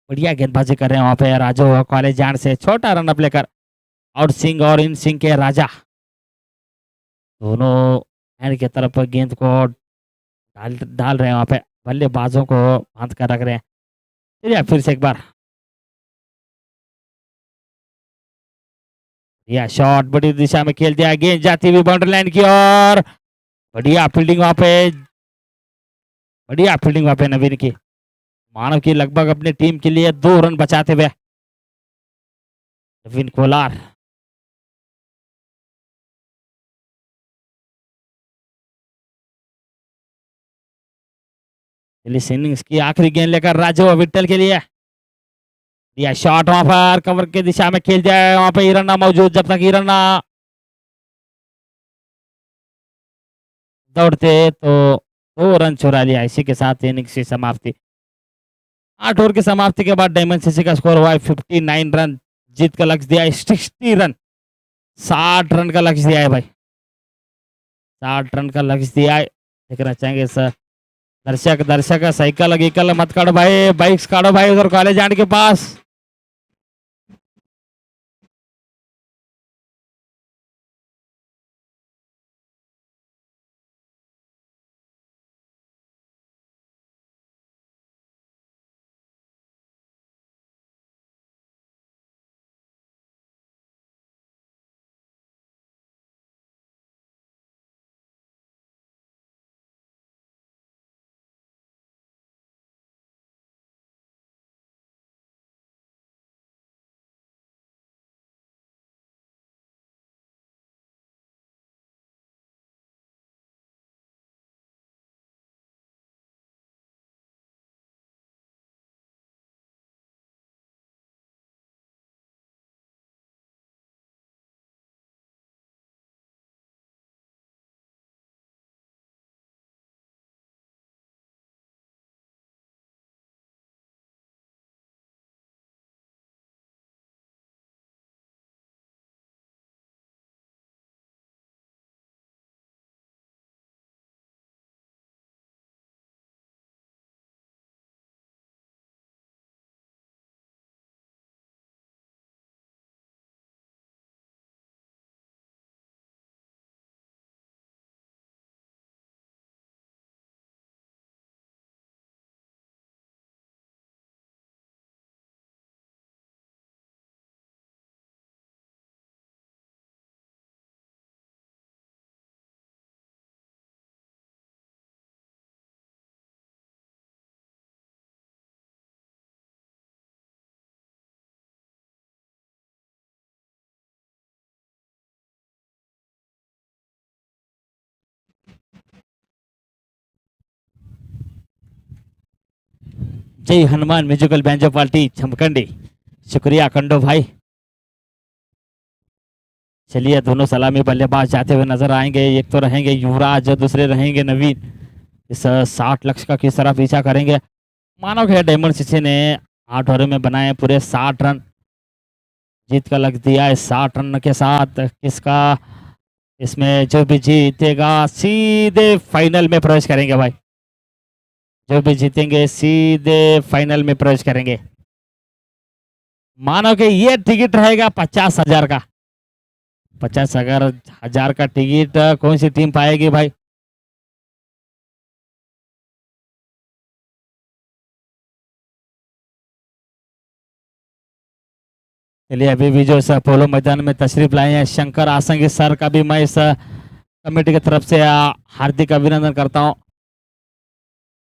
बढ़िया गेंदबाजी कर रहे हैं वहां पे राजू कॉलेज जान से छोटा रन अप लेकर आउट सिंह और इन सिंह के राजा दोनों एंड की तरफ गेंद को डाल डाल रहे हैं वहां पे बल्लेबाजों को बांध कर रख रहे हैं। चलिए फिर से एक बार या शॉट बड़ी दिशा में खेल दिया गेंद जाती हुई बाउंड्री लाइन की ओर बढ़िया फील्डिंग वहां पे बढ़िया फील्डिंग वहां पे नवीन की मानव की लगभग अपनी टीम के लिए 2 रन बचाते हुए नवीन कोलार। इस इनिंग्स की आखिरी गेंद लेकर राजू विट्ठल के लिए दिया शॉट वहां पर कवर की दिशा में खेल दिया है वहां पे हिरन्ना मौजूद जब तक हिरन्ना दौड़ते तो 2 रन चुरा लिया। इसी के साथ इनिंग्स की समाप्ति। 8 ओवर की समाप्ति के बाद डायमंड सीसी का स्कोर हुआ है 59 रन। जीत का लक्ष्य दिया है 60 रन। 60 रन का लक्ष्य दिया है भाई, 60 रन का लक्ष्य दिया है। देखना चाहेंगे सर दर्शक दर्शक साइकिल गिकल मत काढ़ो भाई, बाइक्स काढ़ो भाई उधर कॉलेज आंड के पास। जय हनुमान म्यूजिकल बैंजो पार्टी झमखंडी। शुक्रिया खंडो भाई। चलिए दोनों सलामी बल्लेबाज जाते हुए नजर आएंगे। एक तो रहेंगे युवराज, दूसरे रहेंगे नवीन। इस 60 लक्ष्य का किस तरह पीछा करेंगे। मानो कि डायमंड सीसी ने 8 ओवर में बनाए पूरे 60 रन। जीत का लक्ष्य दिया है 60 रन के साथ। किसका इसमें जो भी जीतेगा सीधे फाइनल में प्रवेश करेंगे भाई। जो भी जीतेंगे सीधे फाइनल में प्रवेश करेंगे। मानो कि ये टिकट रहेगा 50,000 का। 50,000 का टिकट कौन सी टीम पाएगी भाई। चलिए अभी भी जो इस पोलो मैदान में तशरीफ लाए हैं शंकर आसंगी सर का भी मैं इस कमेटी की तरफ से हार्दिक अभिनंदन करता हूं।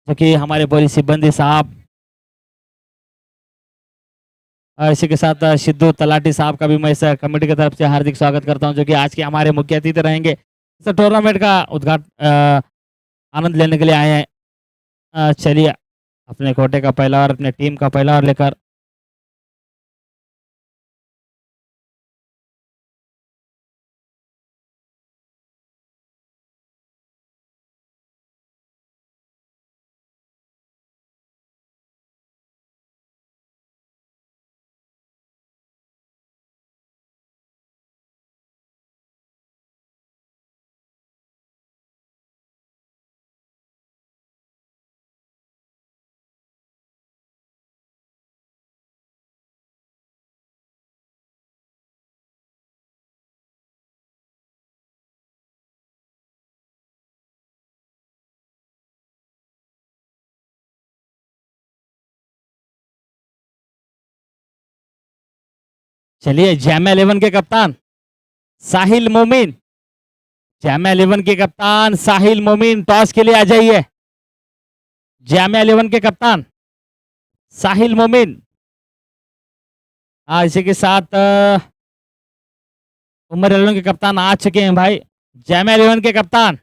जो कि हमारे पुलिस सिब्बंदी साहब, इसी के साथ सिद्धू तलाटी साहब का भी मैं इस कमेटी की तरफ से हार्दिक स्वागत करता हूं, जो कि आज के हमारे मुख्य अतिथि रहेंगे। इस टूर्नामेंट का उद्घाटन आनंद लेने के लिए आए हैं। चलिए अपने कोटे का पहला और अपने टीम का पहला और लेकर चलिए जामिया 11 के कप्तान साहिल मोमिन, जामिया 11 के कप्तान साहिल मोमिन टॉस के लिए आ जाइए। जामिया 11 के कप्तान साहिल मोमिन। इसी के साथ उमर 11 के कप्तान आ चुके हैं भाई। जामिया 11 के कप्तान।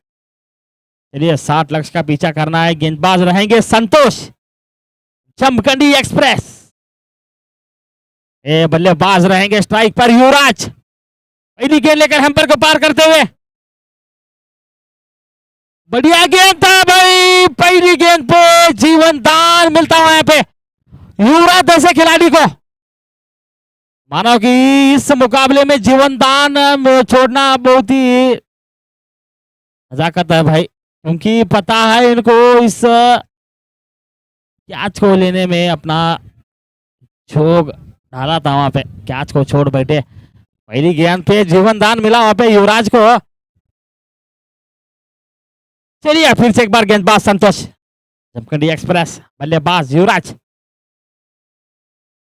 चलिए 60 लक्ष्य का पीछा करना है। गेंदबाज रहेंगे संतोष जमखंडी एक्सप्रेस। बल्लेबाज रहेंगे स्ट्राइक पर युवराज। पहली गेंद लेकर हैम्पर को पार करते हुए बढ़िया गेंद था भाई। पहली गेंद पे जीवन दान मिलता हुआ यहाँ पे युवराज जैसे खिलाड़ी को। मानो कि इस मुकाबले में जीवन दान छोड़ना बहुत ही नजाकत है भाई, क्योंकि पता है इनको इस कैच को लेने में अपना झोंक डाला था वहां पे, कैच को छोड़ बैठे। पहली गेंद पे जीवन दान मिला वहां पे युवराज को। चलिए फिर से एक बार गेंदबाज संतोष, जमखंडी एक्सप्रेस बल्लेबाज युवराज।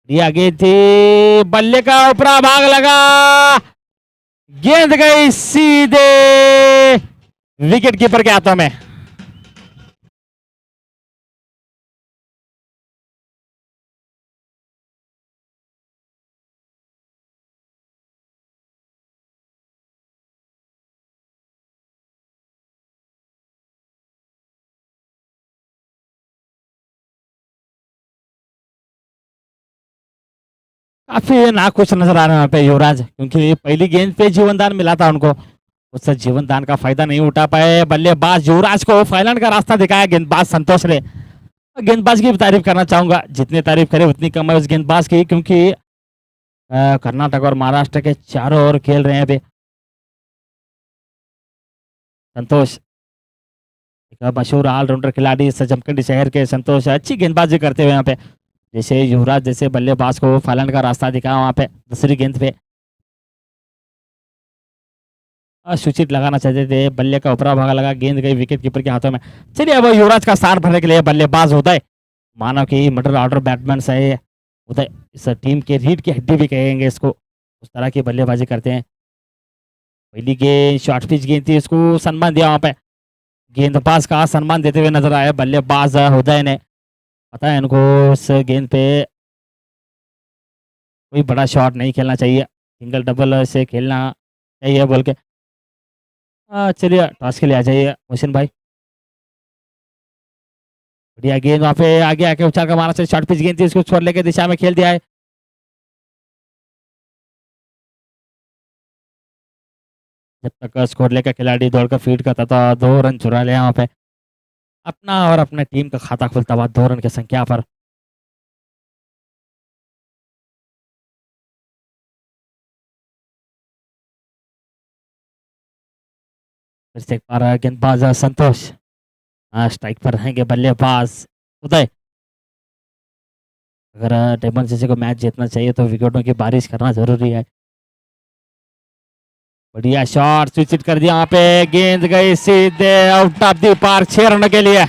दिया गेंद थी, बल्ले का ऊपरा भाग लगा, गेंद गई सीधे विकेट कीपर के हाथों में। काफी नाखुश नजर आ रहे हैं यहाँ पे युवराज, क्योंकि पहली गेंद पे जीवनदान मिला था उनको, उससे जीवनदान का फायदा नहीं उठा पाए बल्लेबाज युवराज को। फाइनल का रास्ता दिखाया गेंदबाज संतोष ने। गेंदबाज की भी तारीफ करना चाहूंगा, जितनी तारीफ करे उतनी कम है उस गेंदबाज की, क्योंकि कर्नाटक और महाराष्ट्र के चारों ओर खेल रहे हैं अभी संतोष। एक मशहूर ऑलराउंडर खिलाड़ी जमखंडी शहर के संतोष अच्छी गेंदबाजी करते हुए यहाँ पे, जैसे युवराज जैसे बल्लेबाज को फाइनल का रास्ता दिखाया वहां पे दूसरी गेंद पे। सूचित लगाना चाहते थे, बल्ले का ऊपरा भागा लगा, गेंद गई विकेट कीपर के हाथों में। चलिए अब युवराज का स्थान भरने के लिए बल्लेबाज उदय, मानो कि मिडिल ऑर्डर बैट्समैन है उदय, इस टीम के रीढ़ की हड्डी भी कहेंगे इसको, उस तरह की बल्लेबाजी करते हैं। पहली गेंद शॉर्ट पिच गेंद थी, इसको सम्मान दिया वहां पे, गेंदबाज का सम्मान देते हुए नजर आया बल्लेबाज उदय ने। पता है इनको इस गेंद पे कोई बड़ा शॉट नहीं खेलना चाहिए, सिंगल डबल से खेलना चाहिए बोल के। चलिए टॉस के लिए आ जाइए मोहसिन भाई। बढ़िया गेंद वहां पे आगे आके उछाल का मारा से शॉर्ट पिच गेंद थी, इसको छोड़ने के दिशा में खेल दिया है। जब तक स्कोर लेकर खिलाड़ी दौड़कर फीड करता था, 2 रन चुरा लिया वहां पे, अपना और अपने टीम का खाता खुलता हुआ 2 रन की संख्या पर। फिर से एक बार गेंदबाज संतोष, स्ट्राइक पर रहेंगे बल्लेबाज उदय। अगर डेमन सीसी को मैच जीतना चाहिए तो विकेटों की बारिश करना जरूरी है। बढ़िया शॉट स्विच कर दिया वहां पे, गेंद गई सीधे out of the park 6 run के लिए।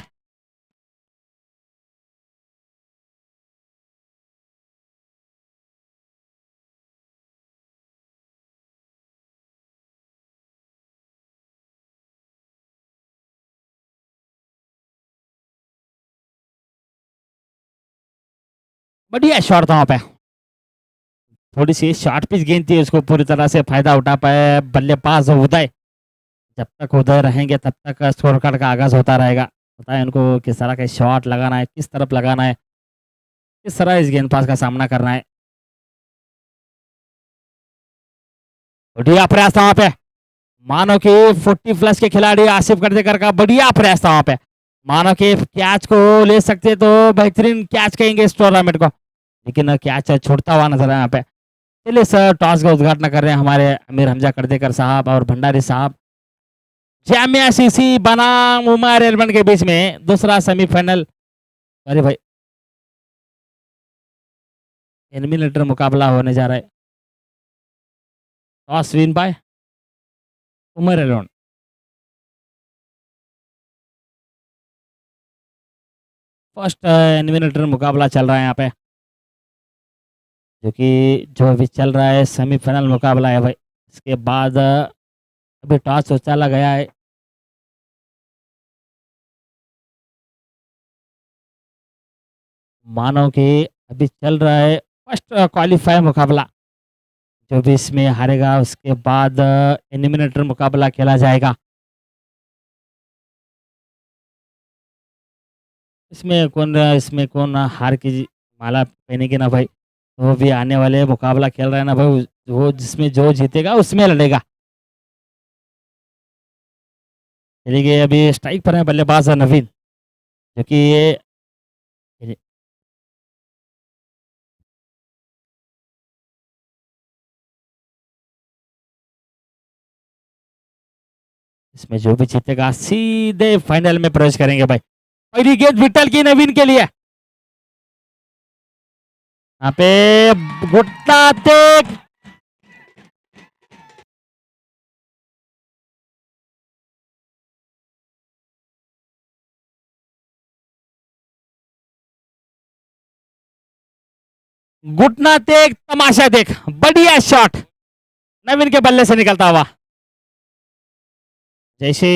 बढ़िया शॉट था वहां पे, थोड़ी सी शॉर्ट पिच गेंद थी, उसको पूरी तरह से फायदा उठा पाए बल्लेबाज उदय। जब तक उदय रहेंगे तब तक स्कोर कार्ड का आगाज होता रहेगा। पता है इनको किस तरह के शॉट लगाना है, किस तरफ लगाना है, किस तरह इस गेंदबाज का सामना करना है। बढ़िया प्रयास था वहां पे, मानो कि 40+ के खिलाड़ी आसिफ गर्देकर का बढ़िया प्रयास था वहां पे, मानो कि कैच को ले सकते तो बेहतरीन कैच कहेंगे इस टूर्नामेंट को, लेकिन कैच छूटता हुआ नजर आया यहाँ पे। चलिए सर टॉस का उद्घाटन कर रहे हैं हमारे अमीर हमजा करदेकर साहब और भंडारी साहब। जामिया सीसी बनाम उमर एलबन के बीच में दूसरा सेमीफाइनल, अरे भाई एलिमिनेटर मुकाबला होने जा रहा है। टॉस विन बाय उमर एलबन। फर्स्ट एलिमिनेटर मुकाबला चल रहा है यहाँ पे, जो कि जो अभी चल रहा है सेमीफाइनल मुकाबला है भाई। इसके बाद अभी टॉस उछाला गया है, मानो कि अभी चल रहा है फर्स्ट क्वालिफायर मुकाबला, जो भी इसमें हारेगा उसके बाद एलिमिनेटर मुकाबला खेला जाएगा। इसमें कौन हार की माला पहनेगी ना भाई, वो भी आने वाले मुकाबला खेल रहा है ना भाई, वो जिसमें जो जीतेगा उसमें लड़ेगा। चलिए अभी स्ट्राइक पर है बल्लेबाज नवीन, जो कि ये इसमें जो भी जीतेगा सीधे फाइनल में प्रवेश करेंगे भाई। पहली गेंद विट्ठल की नवीन के लिए, यहाँ पे घुटना टेक, घुटना टेक, तमाशा देख, बढ़िया शॉट नवीन के बल्ले से निकलता हुआ। जैसे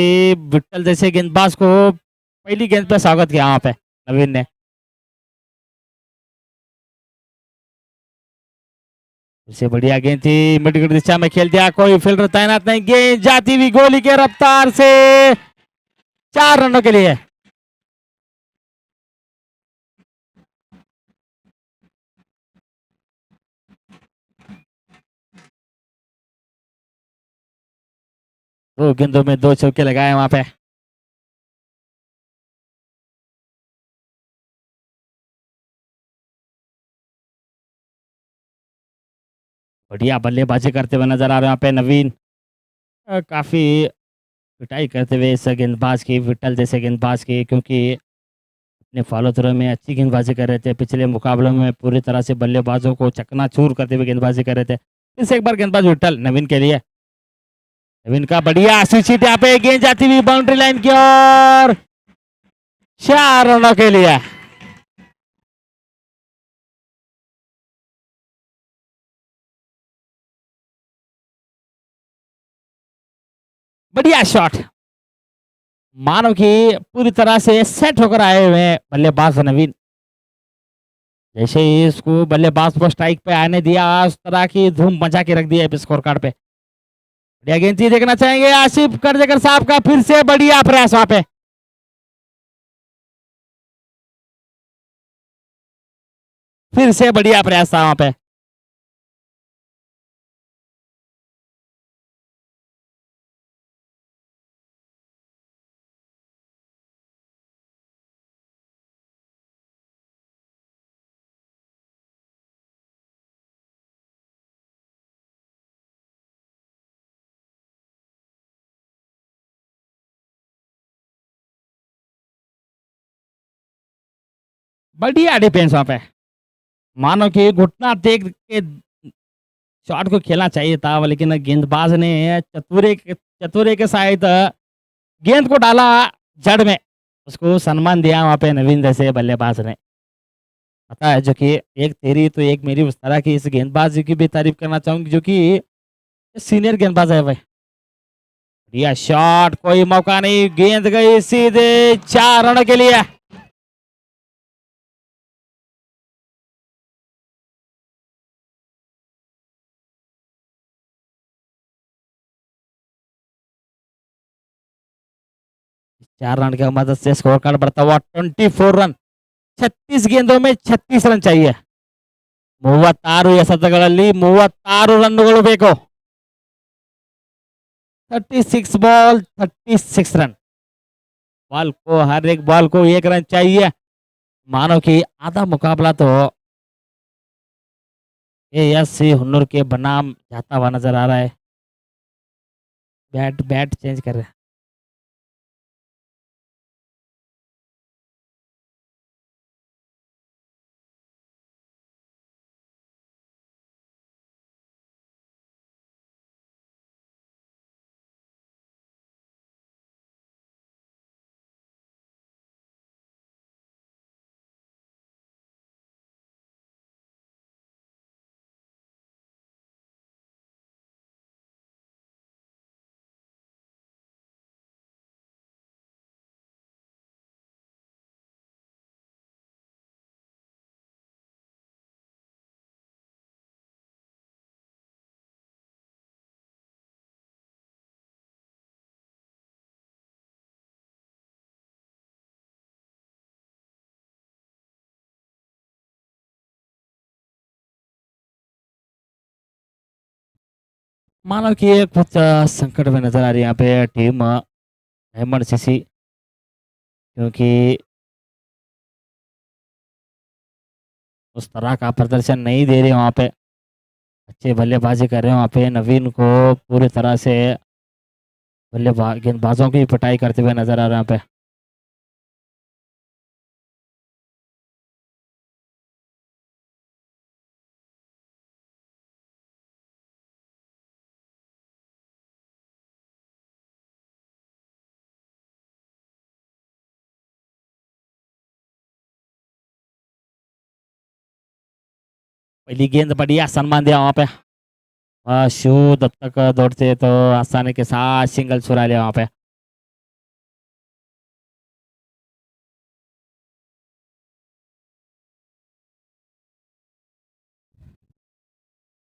विट्ठल जैसे गेंदबाज को पहली गेंद पे स्वागत किया वहां पे नवीन ने। उससे बढ़िया गेंद थी, मिड विकेट दिशा में खेल दिया, कोई फील्डर तैनात नहीं, गेंद जाती हुई गोली के रफ्तार से 4 रनों के लिए। दो गेंदों में 2 चौके लगाए वहां पे। बढ़िया बल्लेबाजी करते हुए नजर आ रहे हैं यहाँ पे नवीन। काफी पिटाई करते हुए इस गेंदबाज की, विट्ठल जैसे गेंदबाज की, क्योंकि अपने फॉलो थ्रो में अच्छी गेंदबाजी कर रहे थे, पिछले मुकाबलों में पूरी तरह से बल्लेबाजों को चकनाचूर करते हुए गेंदबाजी कर रहे थे। फिर से एक बार गेंदबाज विट्ठल नवीन के लिए, नवीन का बढ़िया स्विच, यहाँ पे गेंद जाती हुई बाउंड्री लाइन की ओर, 4 रनों के लिए। बढ़िया शॉट, मानो कि पूरी तरह से सेट होकर आए हुए हैं बल्लेबाज नवीन। जैसे ही इसको बल्लेबाज को स्ट्राइक पे आने दिया, उस तरह की धूम मचा के रख दिया स्कोर कार्ड पे। बढ़िया गेंद देखना चाहेंगे आसिफ करजेकर साहब का, फिर से बढ़िया प्रयास वहां पे, फिर से बढ़िया प्रयास था वहां पे। बढ़िया डिफेंस वहां पे, मानो कि घुटना टेक के शॉट को खेलना चाहिए था, लेकिन गेंदबाज ने चतुरे के साथ गेंद को डाला जड़ में, उसको सम्मान दिया वहां पे नवीन जैसे बल्लेबाज ने। पता है, जो कि एक तेरी तो एक मेरी, उस तरह की इस गेंदबाज की भी तारीफ करना चाहूंगी, जो कि सीनियर गेंदबाज है भाई। बढ़िया शॉट, कोई मौका नहीं, गेंद गई सीधे 4 रनों के लिए। 4 रन की मदद से स्कोर कार्ड बढ़ता हुआ 24 रन। 36 गेंदों में 36 रन चाहिए। 36 ಎಸೆತಗಳಲ್ಲಿ 36 ರನ್ನುಗಳು ಬೇಕು। 36 बॉल 36 रन। बॉल को, हर एक बॉल को 1 रन चाहिए। मानो कि आधा मुकाबला तो ASC हुन्नूर के बनाम जाता हुआ नजर आ रहा है। बैट बैट चेंज कर रहे हैं। मानो कि ये कुछ संकट में नजर आ रही है यहाँ पे टीम डायमंड सीसी, क्योंकि उस तरह का प्रदर्शन नहीं दे रहे वहाँ पे। अच्छे बल्लेबाजी कर रहे हैं वहाँ पे, नवीन को पूरी तरह से गेंदबाजों की पिटाई करते हुए नजर आ रहे हैं यहाँ पे। पहली गेंद बढ़िया सम्मान दिया वहाँ पे। शू तब तक दौड़ते तो आसानी के साथ सिंगल छुड़ा लिया वहाँ पे।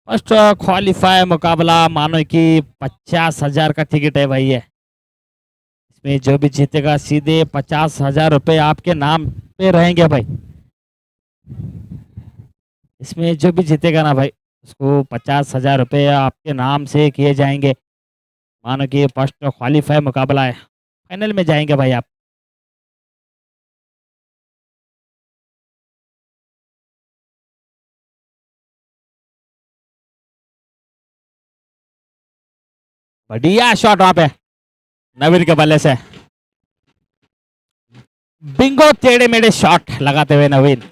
फर्स्ट क्वालिफाई मुकाबला मानो कि 50,000 का टिकट है भाई। है इसमें जो भी जीतेगा सीधे 50,000 रुपये आपके नाम पे रहेंगे भाई। इसमें जो भी जीतेगा ना भाई उसको 50,000 रुपये आपके नाम से किए जाएंगे। मानो कि फर्स्ट क्वालिफाई मुकाबला है, फाइनल में जाएंगे भाई आप। बढ़िया शॉट वहां पे नवीन के बल्ले से। बिंगो टेढ़े मेढ़े शॉट लगाते हुए नवीन।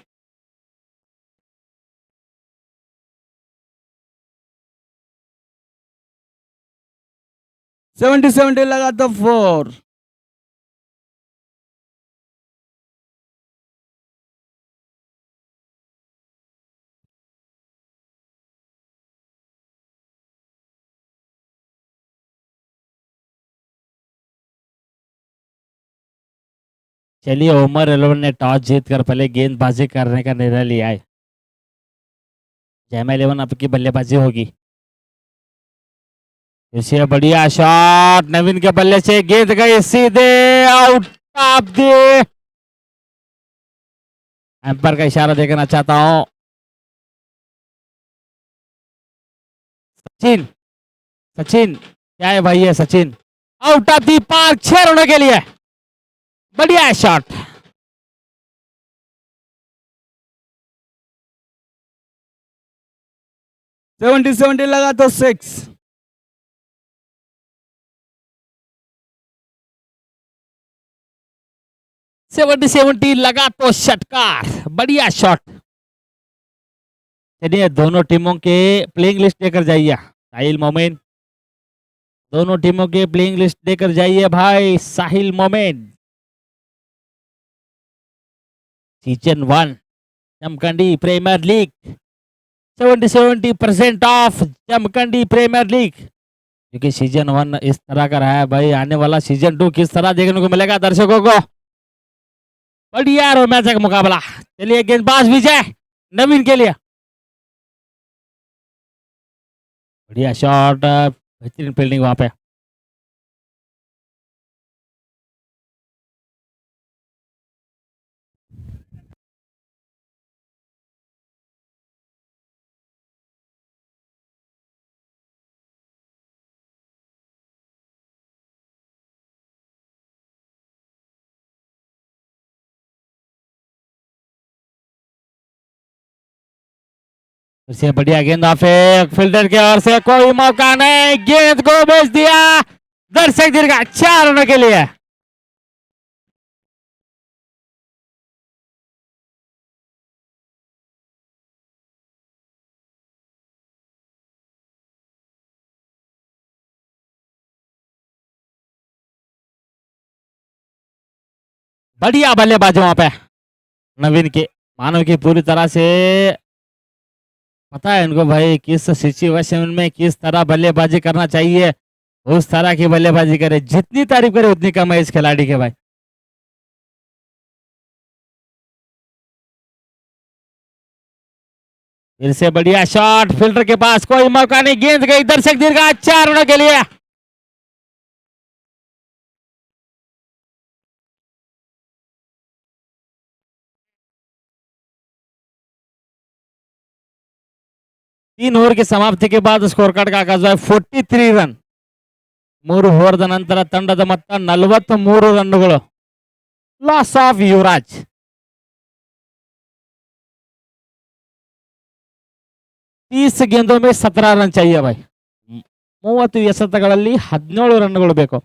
सेवेंटी 70 लगा तो 4। चलिए उमर 11 ने टॉस जीतकर पहले गेंदबाजी करने का निर्णय लिया है। जयमा 11 आपकी बल्लेबाजी होगी। इसे बढ़िया शॉट नवीन के बल्ले से, गेंद गई सीधे आउट ऑफ द। एम्पायर का इशारा देखना चाहता हूं। सचिन, सचिन क्या है भाई? है Sachin out of the park, 6 रनों के लिए। बढ़िया शॉट। 70 लगा तो 6। 70 लगा तो षटकार। बढ़िया शॉट। चलिए दोनों टीमों के प्लेइंग लिस्ट लेकर जाइए साहिल मोमिन। दोनों टीमों के प्लेइंग लिस्ट लेकर जाइए भाई Sahil Momin. Season 1 Jamkhandi premier league, 70% of Jamkhandi premier league. क्योंकि सीजन 1 इस तरह का रहा है भाई, आने वाला सीजन 2 किस तरह देखने को मिलेगा दर्शकों को। बढ़िया रोमांचक मुकाबला। चलिए गेंदबाज विजय नवीन के लिए। बढ़िया शॉट, बेहतरीन फील्डिंग वहां पे। फिर बढ़िया गेंद फेंक, फील्डर के ओर से कोई मौका नहीं, गेंद को बेच दिया। दर्शक दीर्घा 4 रनों के लिए। बढ़िया बल्लेबाज वहां पे नवीन के। मानो की पूरी तरह से पता है इनको भाई किस सिचुएशन में किस तरह बल्लेबाजी करना चाहिए, उस तरह की बल्लेबाजी करे। जितनी तारीफ करे उतनी कम है इस खिलाड़ी के भाई। फिर से बढ़िया शॉट, फील्डर के पास कोई मौका नहीं, गेंद गई दर्शक दीर्घा 4 रनों के लिए। तीन ओवर की समाप्ति के बाद स्कोर कार्ड का आगाज है 43 रन। 3 ಓವರ್ದ ನಂತರ ತಂಡದ ಮೊತ್ತ 43 ರನ್ನುಗಳು. Loss of Yuvraj. 30 गेंदों में 17 रन चाहिए भाई. 30 ಎಸೆತಗಳಲ್ಲಿ 17 ರನ್ಗಳು ಬೇಕು.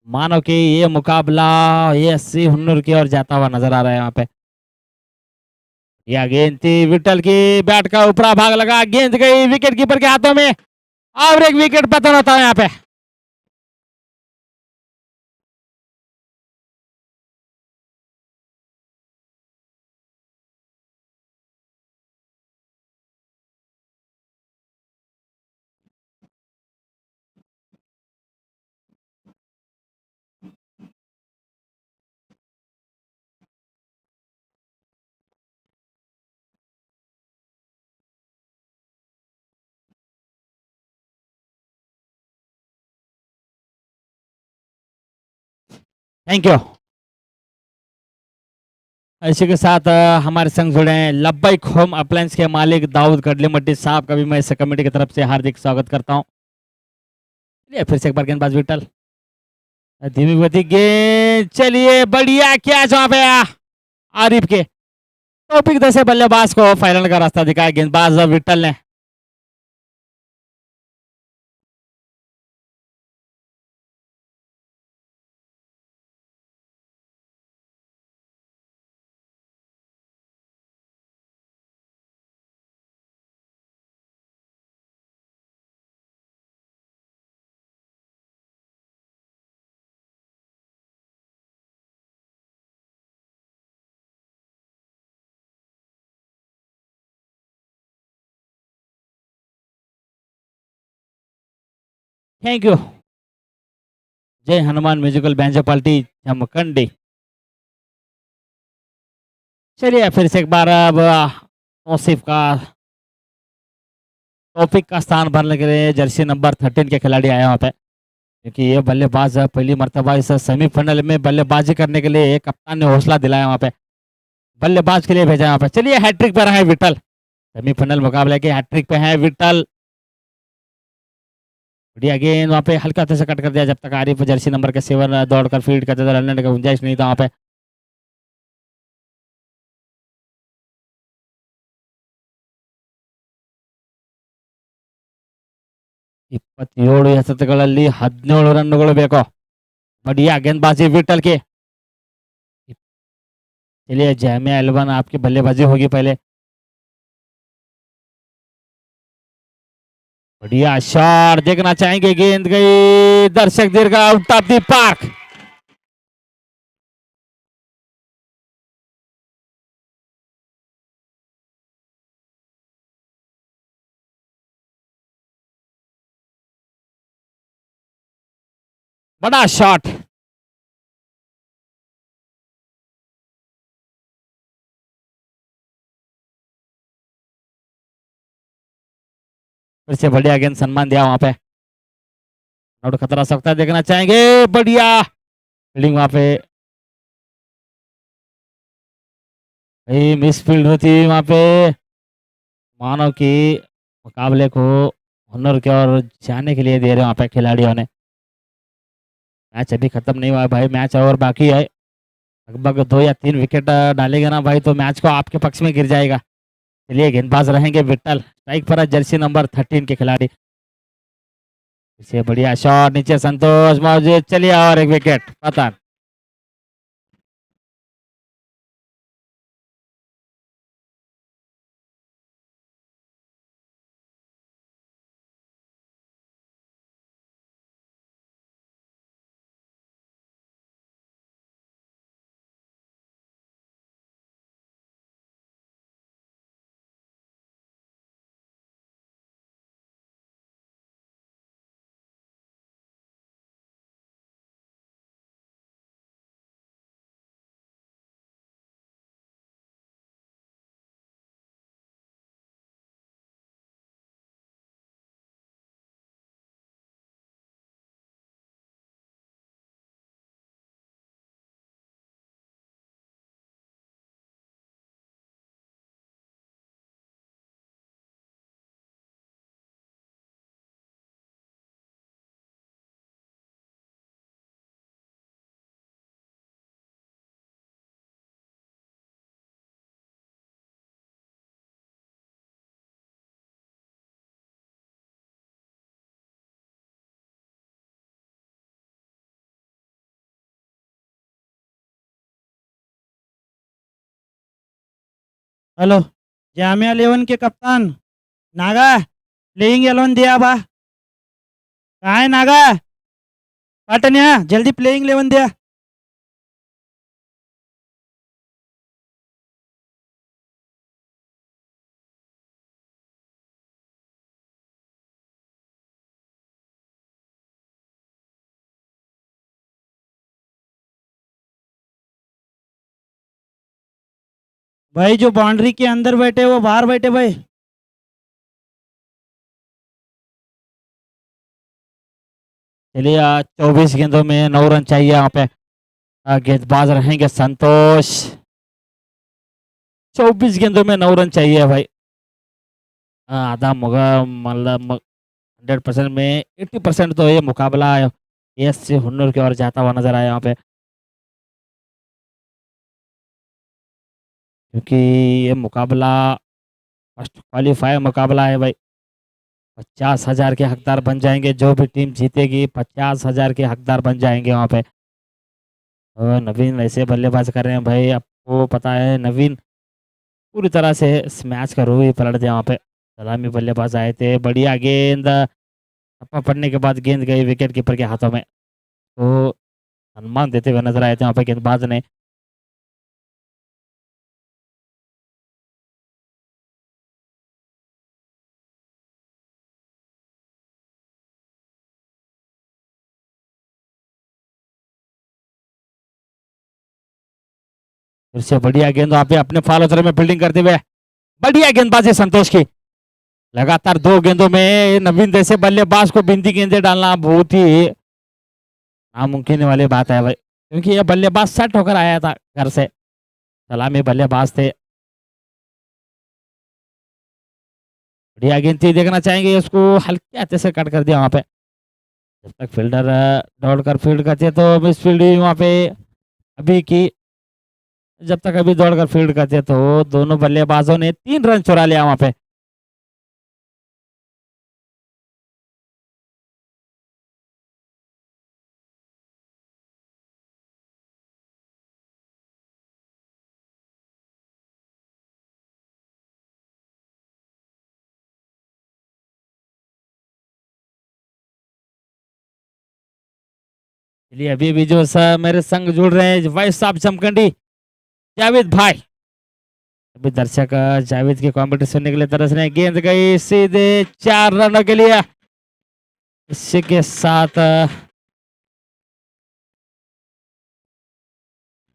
मानो कि ये मुकाबला एएससी हुन्नूर की ओर जाता हुआ नजर आ रहा है यहाँ पे. यह गेंद थी विठल की. बैट का ऊपरा भाग लगा. गेंद गई विकेट कीपर के हाथों में और एक विकेट पतन होता है यहाँ पे. Thank you. इसी के साथ हमारे संग जुड़े हैं लब्बैक होम अप्लायंस के मालिक दाऊद गडलीमट्टी साहब का भी मैं इस कमेटी की तरफ से हार्दिक स्वागत करता हूँ. चलिए फिर से एक बार गेंदबाज विठल. धीमी गति गेंद. चलिए बढ़िया कैच वहां पे आरिफ के टॉपिक दसे बल्लेबाज को फाइनल का रास्ता दिखाया गेंदबाज विठल ने. Thank you. Jai Hanuman musical banjo party Jamkhandi. चलिए फिर से एक बार अब तौसीफ का टॉपिक का स्थान भरने के लिए जर्सी नंबर 13 के खिलाड़ी आए वहाँ पे, क्योंकि ये बल्लेबाज पहली मर्तबा इस सेमीफाइनल में बल्लेबाजी करने के लिए कप्तान ने हौसला दिलाया वहाँ पे, बल्लेबाज के लिए भेजा वहाँ पे. चलिए हैट्रिक पर है विठल. सेमीफाइनल मुकाबले के हैट्रिक पे है विठल. बढ़िया गेंद वहाँ पे हल्का से कट कर दिया. जब तक आरिफ जर्सी नंबर के 7 दौड़कर फील्ड करते थे, रन का गुंजाइश नहीं था वहाँ पे. ಇಪ್ಪತ್ತೇಳು ಎಸೆತಗಳಲ್ಲಿ 17 ರನ್ಗಳು ಬೇಕು. बढ़िया गेंदबाजी विठल के. चलिए जामिया एलवन आपकी बल्लेबाजी होगी पहले. बढ़िया शॉट देखना चाहेंगे. गेंद गई दर्शक दीर्घ आउट ऑफ द पार्क. बड़ा शॉट. फिर से बढ़िया गेंद सम्मान दिया वहां पे. आउट खतरा सकता है देखना चाहेंगे. बढ़िया फील्डिंग वहां पे. मिस फील्ड होती वहां पे. मानो कि मुकाबले को हुनर की ओर जाने के लिए दे रहे वहां पे खिलाड़ियों ने. मैच अभी खत्म नहीं हुआ है भाई. मैच और बाकी है. लगभग 2 या 3 विकेट डालेगा ना भाई तो मैच को आपके पक्ष में गिर जाएगा. चलिए गेंदबाज रहेंगे विठल. स्ट्राइक पर है जर्सी नंबर 13 के खिलाड़ी. इसे बढ़िया शॉट नीचे संतोष मौजूद. चलिए और एक विकेट पतन. हेलो जामिया 11 के कप्तान नागा प्लेइंग 11 दिया बा कहाँ है नागा पाटन्या जल्दी प्लेइंग 11 दिया भाई जो बाउंड्री के अंदर बैठे वो बाहर बैठे भाई चलिए 24 गेंदों में 9 रन चाहिए यहाँ पे। गेंदबाज रहेंगे संतोष। 24 गेंदों में 9 रन चाहिए भाई। आधा मुगा मतलब 100% में 80% तो ये मुकाबला एस से हुन्नूर की ओर जाता हुआ नजर आया यहाँ पे, क्योंकि ये मुकाबला फर्स्ट क्वालिफायर मुकाबला है भाई। 50,000 के हकदार बन जाएंगे, जो भी टीम जीतेगी 50,000 के हकदार बन जाएंगे वहाँ पे। और नवीन ऐसे बल्लेबाज कर रहे हैं भाई, आपको पता है नवीन पूरी तरह से इस मैच का रूह ही पलट दिया वहाँ पे। सलामी बल्लेबाज आए थे, बढ़िया गेंद, टप्पा पड़ने के बाद गेंद गई विकेट कीपर के हाथों में, तो सम्मान देते हुए नजर आए थे वहाँ पे गेंदबाज ने। फिर से बढ़िया गेंद वहाँ पे अपने फॉलोथ्रो में फील्डिंग करते हुए, बढ़िया गेंदबाजी संतोष की। लगातार 2 गेंदों में नवीन जैसे बल्लेबाज को बिंदी गेंदें डालना बहुत ही नामुमकिन वाली बात है भाई, क्योंकि ये बल्लेबाज सेट होकर आया था घर से, सलामी बल्लेबाज थे। बढ़िया गेंद थी, देखना चाहेंगे उसको हल्के हाथे से कट कर दिया वहाँ पे। जब तक फील्डर दौड़कर फील्ड करते तो मिस फील्डिंग वहाँ पे अभी की, जब तक अभी दौड़कर फील्ड करते तो दोनों बल्लेबाजों ने 3 रन चुरा लिया वहाँ पे। चलिए अभी भी जो मेरे संग जुड़ रहे हैं भाई साहब जमखंडी जावेद भाई, अभी दर्शक जावेद के कमेंट सुनने के लिए तरस रहे हैं। गेंद गई सीधे 4 रनों के लिए। इसी के साथ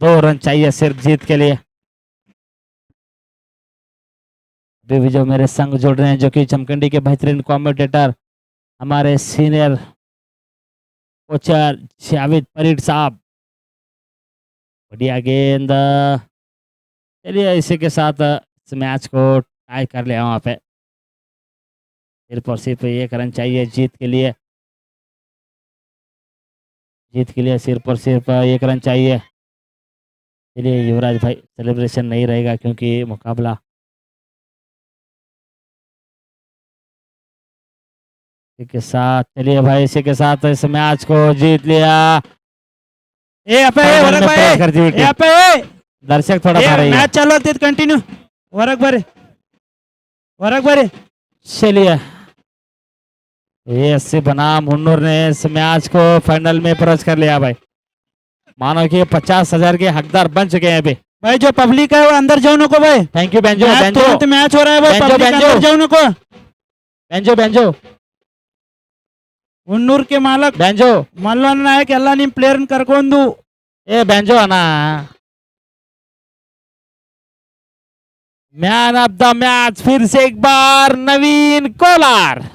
2 रन चाहिए सिर्फ जीत के लिए। अभी भी जो मेरे संग जुड़ रहे हैं, जो कि जमखंडी के बेहतरीन कमेंटेटर हमारे सीनियर कोचर जावेद परीड साहब, बढ़िया गेंद। चलिए इसी के साथ इस मैच को टाई कर लिया वहाँ पे। सिर्फ और सिर्फ 1 रन चाहिए जीत के लिए, जीत के लिए सिर्फ और सिर्फ 1 रन चाहिए। चलिए युवराज भाई सेलिब्रेशन नहीं रहेगा क्योंकि मुकाबला इसी के साथ, चलिए भाई इसी के साथ इस मैच को जीत लिया। ए अप्पा ए फाइनल वरक में भाई प्रवेश करती हुई ए टीम। अप्पा ए दर्शक थोड़ा खा रही है। मैच चालू होते कंटिन्यू वरक बरे चलिए एएससी बनाम हुन्नूर ने इस मैच को फाइनल में प्रवेश कर लिया भाई। मानो कि 50,000 के हकदार बन चुके हैं अभी। भाई जो पब्लिक है वो अंदर जाओ नको भाई, थैंक यू बेंजो मैच बेंजो तुरंत मैच हो रहा है भाई, बेंजो, पब्लिक बेंजो। अंदर जाओ नको। बेंजो बेंजो हुन्नूर के मालक बेंजो मल्लन नायक ಎಲ್ಲ ನಿಮ್ ಪ್ಲೇಯರ್ ಕರ್ಕೊಂಡು ए बेंजो आना। मैन ऑफ द मैच फिर से एक बार नवीन कोलार।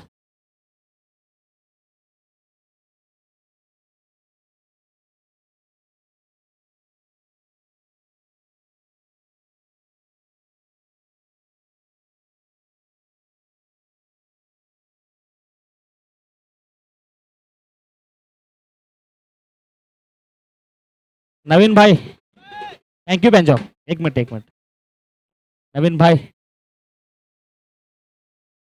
नवीन भाई थैंक यू बेंजो, एक मिनट नवीन भाई